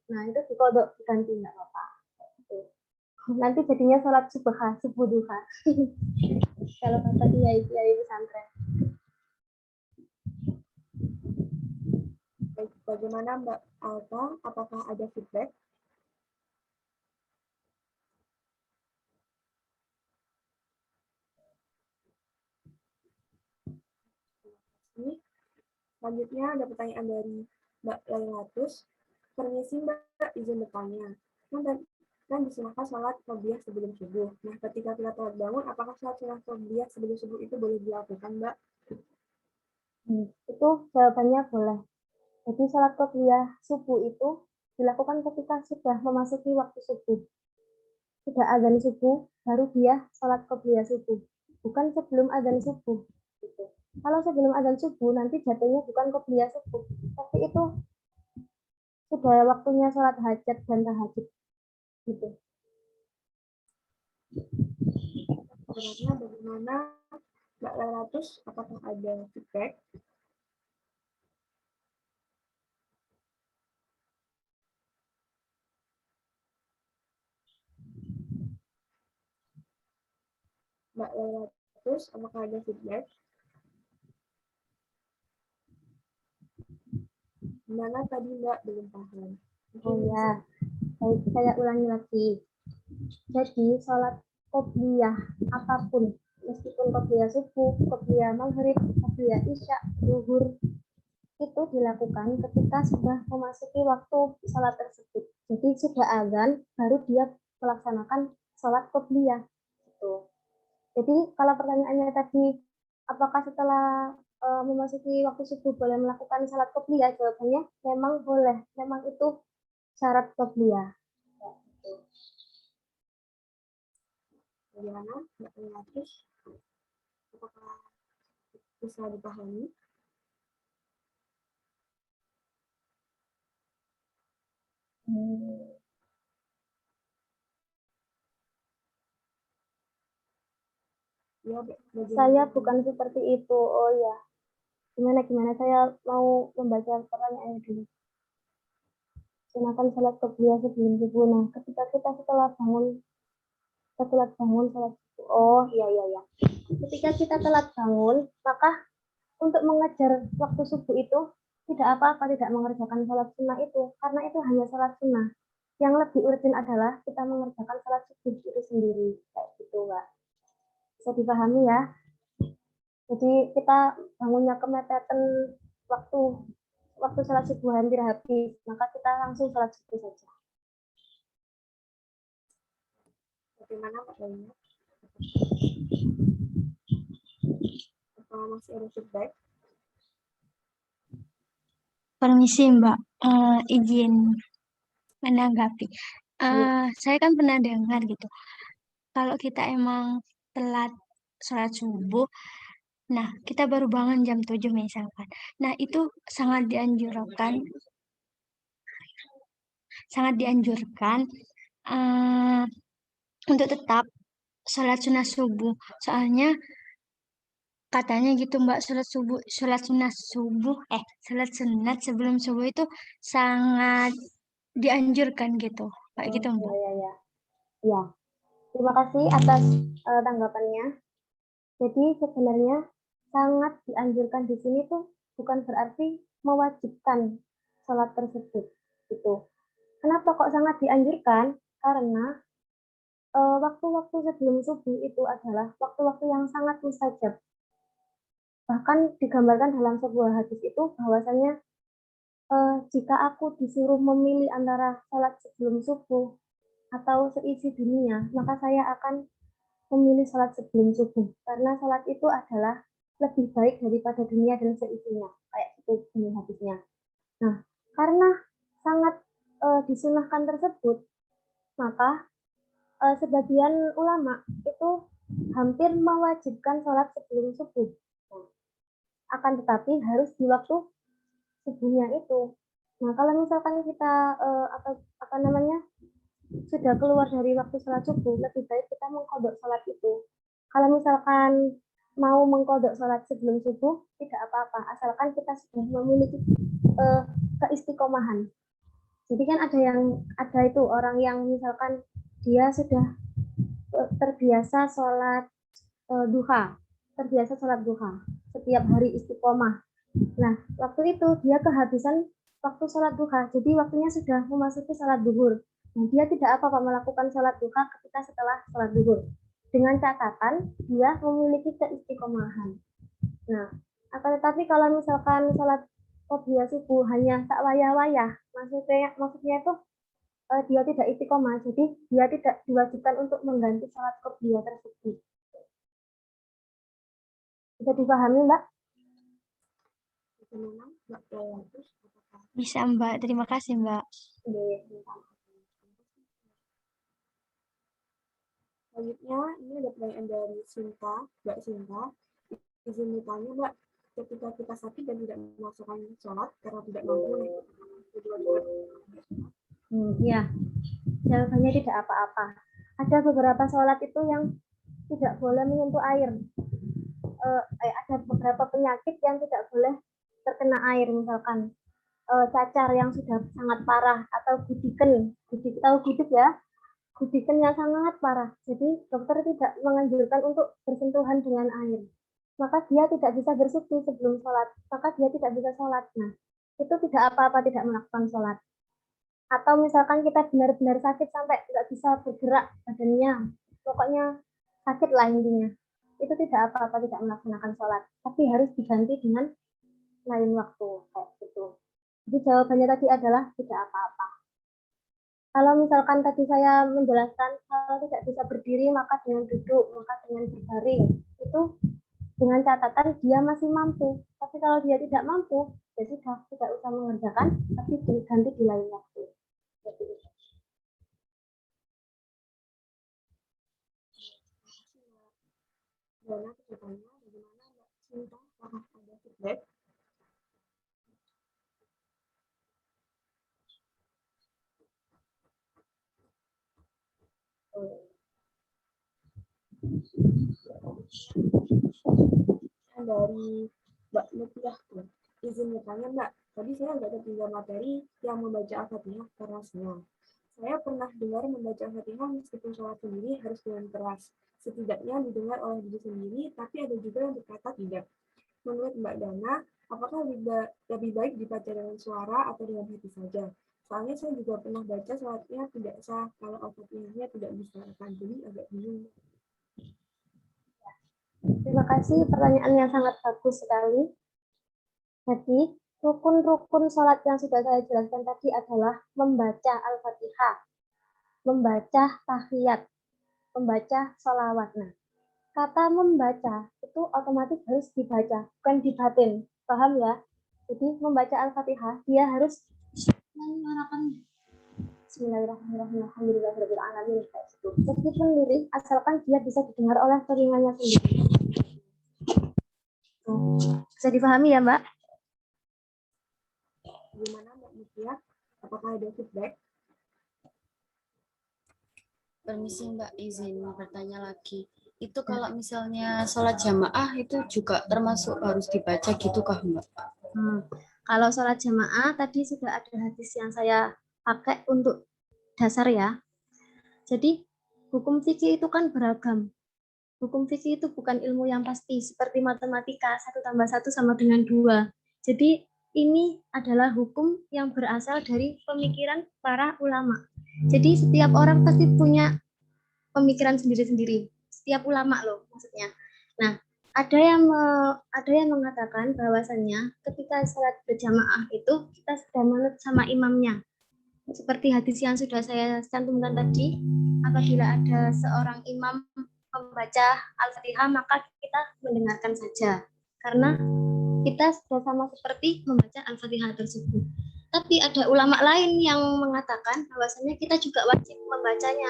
nah itu dikodok diganti nggak apa-apa. Nanti jadinya sholat subuh duha. Kalau kata kiai pesantren. Bagaimana Mbak Alta? Apakah ada feedback? Selanjutnya ada pertanyaan dari Mbak Lailatus. Permisi Mbak, izin bertanya. Kan disunahkan sholat qobliyah sebelum subuh. Nah, ketika kita telat bangun, apakah sholat sunat qobliyah sebelum subuh itu boleh dilakukan, Mbak? Itu jawabannya boleh. Jadi sholat qobliyah subuh itu dilakukan ketika sudah memasuki waktu subuh. Sudah azan subuh, baru dia sholat qobliyah subuh. Bukan sebelum azan subuh. Gitu. Kalau sebelum azan subuh, nanti jatuhnya bukan qobliyah subuh. Tapi itu sudah waktunya sholat hajat dan tahajud. Gitu. Sebenarnya bagaimana Mbak Lailatus? Apakah ada feedback? Mbak Lailatus, apakah ada feedback? Gimana tadi Mbak belum paham? Oh ya, baik, saya ulangi lagi. Jadi sholat qobliyah apapun, meskipun qobliyah subuh, qobliyah maghrib, qobliyah isya, zuhur, itu dilakukan ketika sudah memasuki waktu sholat tersebut. Jadi sudah azan, baru dia melaksanakan sholat qobliyah. Gitu. Jadi kalau pertanyaannya tadi, apakah setelah memasuki waktu subuh boleh melakukan sholat qobliyah? Jawabannya memang boleh, memang itu syarat qobliyah. Bagaimana Mbak Lailatus? Apakah bisa dipahami? Ya, Saya bukan seperti itu. Oh ya, gimana saya mau membaca pertanyaannya dulu. Gunakan sholat qobliyah sebelum subuh. Nah, ketika kita setelah bangun sholat subuh. Oh iya. Ketika kita telat bangun, maka untuk mengejar waktu subuh itu tidak apa-apa tidak mengerjakan sholat sunnah itu, karena itu hanya sholat sunnah. Yang lebih urgent adalah kita mengerjakan sholat subuh itu sendiri, kayak gitu, Mbak. Bisa dipahami ya? Jadi kita bangunnya kemepeten waktu waktu sholat subuh hampir habis, maka kita langsung sholat subuh saja. Bagaimana Pak Dayna? Apa masih ada feedback? Permisi Mbak, izin menanggapi. Saya kan pernah dengar gitu, kalau kita emang telat sholat subuh, nah kita baru bangun jam 7 misalkan. Nah itu sangat dianjurkan untuk tetap sholat sunnah subuh. Soalnya katanya gitu Mbak, sholat sunat sebelum subuh itu sangat dianjurkan gitu. Kayak gitu Mbak. Ya. Terima kasih atas tanggapannya. Jadi sebenarnya sangat dianjurkan di sini tuh bukan berarti mewajibkan sholat tersebut. Gitu. Kenapa kok sangat dianjurkan? Karena waktu-waktu sebelum subuh itu adalah waktu-waktu yang sangat mustajab. Bahkan digambarkan dalam sebuah hadis itu bahwasanya jika aku disuruh memilih antara sholat sebelum subuh atau seisi dunia, maka saya akan memilih sholat sebelum subuh. Karena sholat itu adalah lebih baik daripada dunia dan seisinya. Kayak itu bunyi hadisnya. Nah, karena sangat disunahkan tersebut, maka sebagian ulama itu hampir mewajibkan sholat sebelum subuh. Akan tetapi harus di waktu subuhnya itu. Nah, kalau misalkan kita sudah keluar dari waktu sholat subuh, lebih baik kita mengkodok sholat itu. Kalau misalkan mau mengkodok sholat sebelum subuh, tidak apa-apa, asalkan kita sudah memiliki keistiqomahan. Jadi kan ada itu orang yang misalkan dia sudah terbiasa sholat duha, setiap hari istiqomah. Nah, waktu itu dia kehabisan waktu sholat duha, jadi waktunya sudah memasuki sholat duhur. Nah, dia tidak apa-apa melakukan sholat duha ketika setelah sholat duhur. Dengan catatan dia memiliki keistiqomahan. Nah, akan tetapi kalau misalkan sholat qobliyah subuh hanya sak wayah-wayah. Maksudnya itu dia tidak istiqomah, jadi dia tidak diwajibkan untuk mengganti sholat qobliyah tersebut. Bisa dipahami, Mbak? Bisa, Mbak. Terima kasih, Mbak. Selanjutnya, ini ada pertanyaan dari Sinta, Mbak Sinta. Izin bertanya, Mbak, ketika kita sakit dan tidak melaksanakan sholat karena tidak mampu Iya, jawabannya tidak apa-apa. Ada beberapa sholat itu yang tidak boleh menyentuh air. Ada beberapa penyakit yang tidak boleh terkena air, misalkan cacar yang sudah sangat parah atau gudiken, tahu gudik ya? Gudiken yang sangat parah. Jadi dokter tidak menganjurkan untuk bersentuhan dengan air. Maka dia tidak bisa bersuci sebelum sholat. Maka dia tidak bisa sholat. Nah, itu tidak apa-apa tidak melakukan sholat. Atau misalkan kita benar-benar sakit sampai nggak bisa bergerak badannya, pokoknya sakit lah intinya. Itu tidak apa-apa tidak melaksanakan sholat. Tapi harus diganti dengan lain waktu. Kayak gitu. Jadi jawabannya tadi adalah tidak apa-apa. Kalau misalkan tadi saya menjelaskan kalau tidak bisa berdiri maka dengan duduk, maka dengan berbaring, itu dengan catatan dia masih mampu. Tapi kalau dia tidak mampu, ya sudah tidak usah mengerjakan, tapi diganti di lain waktu. Bagaimana bagaimana Mbak Sinta apakah ada feedback? Dari Mbak Mutia, izin bertanya Mbak, tadi saya nggak ketinggalan materi yang membaca Al-Fatihah kerasnya. Saya pernah dengar membaca Al-Fatihah meskipun sholat sendiri harus dengan keras. Setidaknya didengar oleh diri sendiri, tapi ada juga yang berkata tidak. Menurut Mbak Dana, apakah lebih baik dibaca dengan suara atau dengan hati saja? Soalnya saya juga pernah baca sholatnya tidak sah kalau Al-Fatihahnya tidak disuarakan, jadi agak bingung. Terima kasih, pertanyaan yang sangat bagus sekali. Jadi, rukun-rukun sholat yang sudah saya jelaskan tadi adalah membaca Al-Fatihah, membaca tahiyat, membaca sholawat. Nah, kata membaca itu otomatis harus dibaca, bukan dibatin. Paham ya? Jadi, membaca Al-Fatihah, dia harus menyuarakan Bismillahirrahmanirrahim, alhamdulillahirabbil alamin kayak gitu. Meskipun lirik, asalkan dia bisa didengar oleh telinganya sendiri. Bisa dipahami ya, Mbak? Gimana Mbak Mutia? Apakah ada feedback? Permisi Mbak, izin bertanya lagi. Itu kalau misalnya sholat jamaah itu juga termasuk harus dibaca gitu kah Mbak? Kalau sholat jamaah tadi sudah ada hadis yang saya pakai untuk dasar ya. Jadi hukum fikih itu kan beragam. Hukum fikih itu bukan ilmu yang pasti seperti matematika 1 tambah 1 sama dengan 2. Jadi ini adalah hukum yang berasal dari pemikiran para ulama. Jadi setiap orang pasti punya pemikiran sendiri-sendiri. Setiap ulama loh maksudnya. Nah, ada yang mengatakan bahwasannya ketika sholat berjamaah itu kita sudah manut sama imamnya. Seperti hadis yang sudah saya cantumkan tadi, apabila ada seorang imam membaca Al-Fatihah maka kita mendengarkan saja karena kita sudah sama seperti membaca Al-Fatihah tersebut. Tapi ada ulama lain yang mengatakan bahwasanya kita juga wajib membacanya.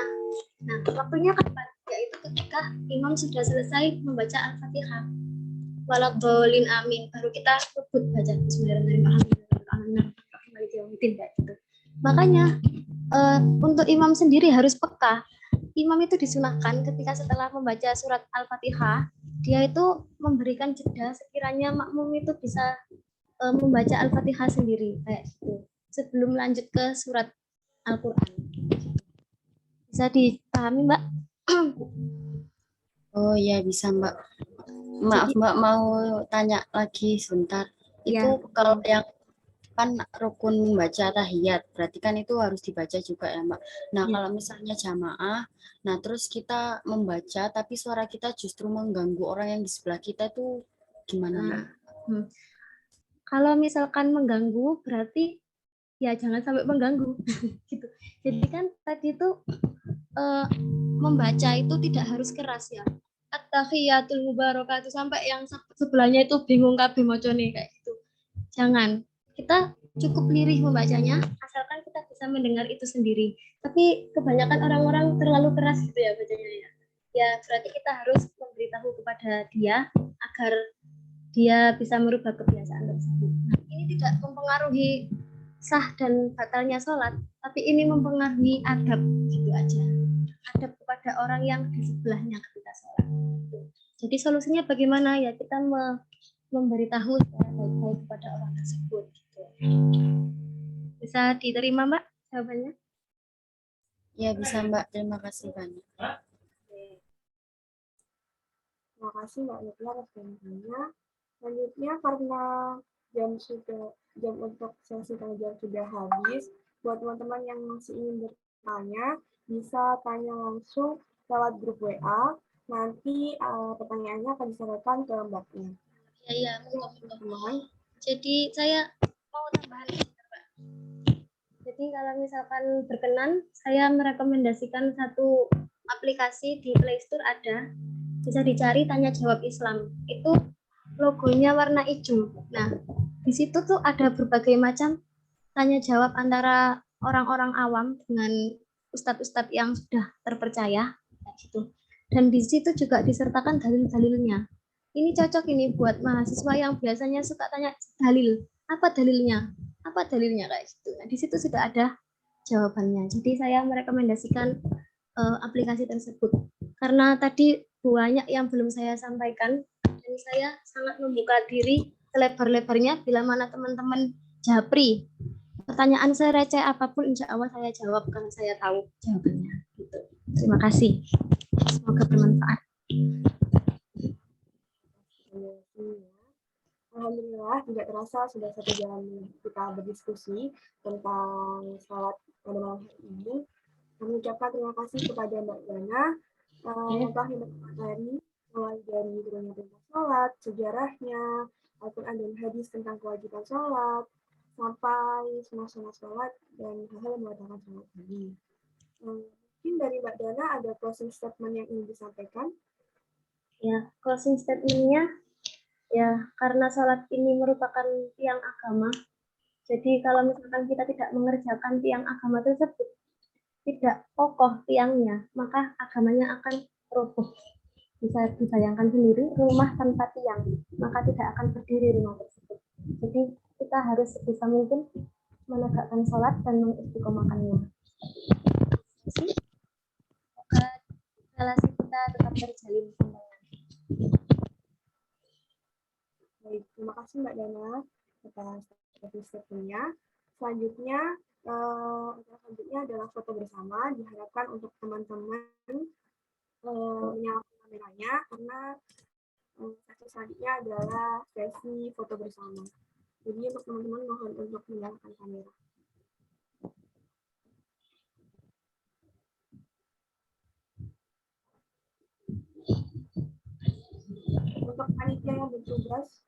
Nah, waktunya kapan? Yaitu ketika imam sudah selesai membaca Al-Fatihah. Waladhdallin amin, baru kita sebut baca Bismillahirrahmanirrahim. Makanya untuk imam sendiri harus peka. Imam itu disunahkan ketika setelah membaca surat Al-Fatihah, dia itu memberikan jeda sekiranya makmum itu bisa membaca Al-Fatihah sendiri kayak gitu sebelum lanjut ke surat Al-Quran. Bisa dipahami Mbak? Oh ya bisa Mbak. Maaf Mbak, mau tanya lagi sebentar. Itu Ya. kalau yang kan rukun membaca tahiyat, berarti kan itu harus dibaca juga ya Mbak. Nah Ya. kalau misalnya jamaah, nah terus kita membaca tapi suara kita justru mengganggu orang yang di sebelah kita itu gimana Mbak? Kalau misalkan mengganggu berarti ya jangan sampai mengganggu gitu. Jadi kan tadi itu membaca itu tidak harus keras ya. At-tahiyatul mubarakatuh sampai yang sebelahnya itu bingung kabeh macane kayak gitu. Jangan. Kita cukup lirih membacanya asalkan kita bisa mendengar itu sendiri. Tapi kebanyakan orang-orang terlalu keras gitu ya bacanya ya. Ya berarti kita harus memberitahu kepada dia agar dia bisa merubah kebiasaan tersebut. Nah, ini tidak mempengaruhi sah dan batalnya sholat, tapi ini mempengaruhi adab gitu aja. Adab kepada orang yang di sebelahnya ketika sholat. Jadi solusinya bagaimana ya kita memberitahu secara baik-baik kepada orang tersebut. Gitu. Bisa diterima Mbak jawabannya? Ya bisa Mbak, terima kasih banyak. Terima kasih Mbak Nutya atas jawabannya. Selanjutnya karena jam untuk sesi tanya jawab sudah habis, buat teman-teman yang masih ingin bertanya, bisa tanya langsung lewat grup WA. Nanti pertanyaannya akan disampaikan ke Mbaknya. Iya, teman-teman. Jadi saya mau tambahan Mbak. Jadi kalau misalkan berkenan, saya merekomendasikan satu aplikasi di Play Store ada, bisa dicari tanya jawab Islam. Itu logonya warna hijau. Nah, di situ tuh ada berbagai macam tanya jawab antara orang-orang awam dengan ustadz-ustadz yang sudah terpercaya gitu. Dan di situ juga disertakan dalil-dalilnya. Ini cocok ini buat mahasiswa yang biasanya suka tanya dalil. Apa dalilnya? Apa dalilnya kayak gitu. Nah, di situ sudah ada jawabannya. Jadi saya merekomendasikan aplikasi tersebut. Karena tadi banyak yang belum saya sampaikan dan saya sangat membuka diri selebar-lebarnya bila mana teman-teman japri pertanyaan receh apapun insya Allah saya jawab karena saya tahu jawabannya gitu. Terima kasih, semoga bermanfaat. Alhamdulillah tidak terasa sudah 1 jam kita berdiskusi tentang sholat pada malam hari ini. Kami ucapkan terima kasih kepada Mbak Dana yang telah mempelajari mulai dari turunnya perintah sholat, sejarahnya, Al-Quran dan hadis tentang kewajiban sholat, sampai sunah-sunah sholat dan hal-hal yang mengatakan sholat tadi. Mungkin dari Mbak Dana ada closing statement yang ingin disampaikan? Ya, closing statement-nya ya karena sholat ini merupakan tiang agama. Jadi kalau misalkan kita tidak mengerjakan tiang agama tersebut, tidak kokoh tiangnya, maka agamanya akan roboh. Bisa dibayangkan sendiri, rumah tanpa tiang, maka tidak akan berdiri rumah tersebut. Jadi kita harus sebisa mungkin menegakkan sholat dan mengistiqomahkannya. Semoga relasi kita tetap terjalin sampai nanti. Baik, terima kasih Mbak Dana atas statement-nya. Selanjutnya adalah foto bersama. Diharapkan untuk teman-teman menyalakan kameranya karena sesi selanjutnya adalah sesi foto bersama. Jadi untuk teman-teman mohon untuk menyalakan kamera. Untuk panitia yang bertugas,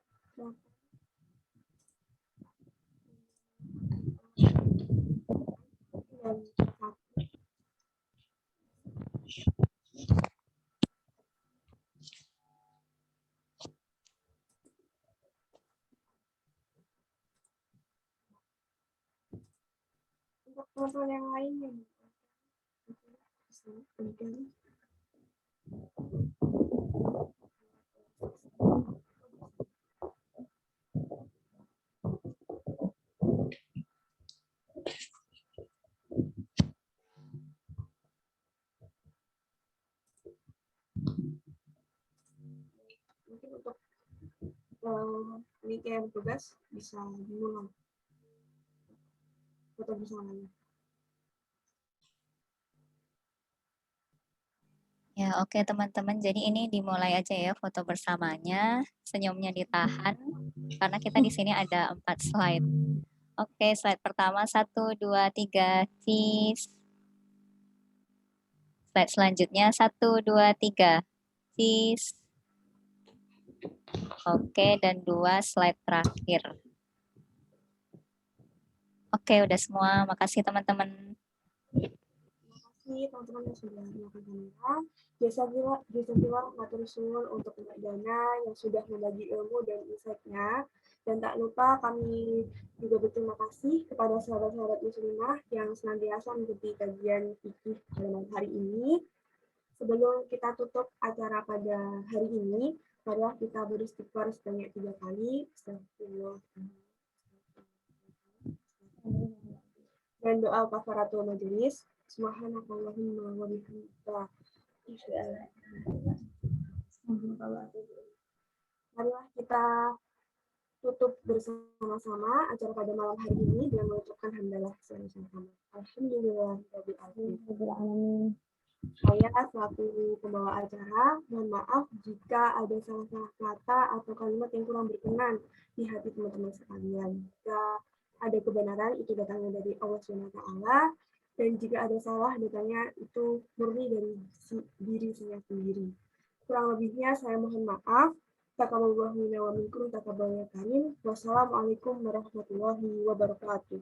untuk teman-teman yang lain yang mungkin untuk panitia yang bertugas bisa dimulai foto bersamanya. Ya, oke teman-teman. Jadi ini dimulai aja ya foto bersamanya. Senyumnya ditahan karena kita di sini ada 4 slide. Oke, slide pertama 1, 2, 3, cheese. Slide selanjutnya 1, 2, 3, cheese. Oke, dan 2 slide terakhir. Oke, udah semua. Makasih teman-teman. Terima kasih teman-teman yang sudah melakukan kamera. Jasa matur suwun untuk Mbak Dana yang sudah membagi ilmu dan insight-nya. Dan tak lupa kami juga berterima kasih kepada sahabat-sahabat muslimah yang senantiasa mengikuti kajian fikih pada malam hari ini. Sebelum kita tutup acara pada hari ini, marilah kita beristighfar sebanyak 3 kali. Astagfirullah. Dan doa kafaratul majelis. Subhanakallahumma wa bihamdika. Marilah kita tutup bersama-sama acara pada malam hari ini dengan mengucapkan hamdalah bersama-sama. Alhamdulillahirrahmanirrahim. Saya selaku pembawa acara, mohon maaf jika ada salah-salah kata atau kalimat yang kurang berkenan di hati teman-teman sekalian. Jika ada kebenaran itu datangnya dari Allah SWT, dan jika ada salah datangnya itu murni dari diri saya sendiri. Kurang lebihnya saya mohon maaf. Taqabbalallahu minna wa minkum taqabbalan karim. Wassalamualaikum warahmatullahi wabarakatuh.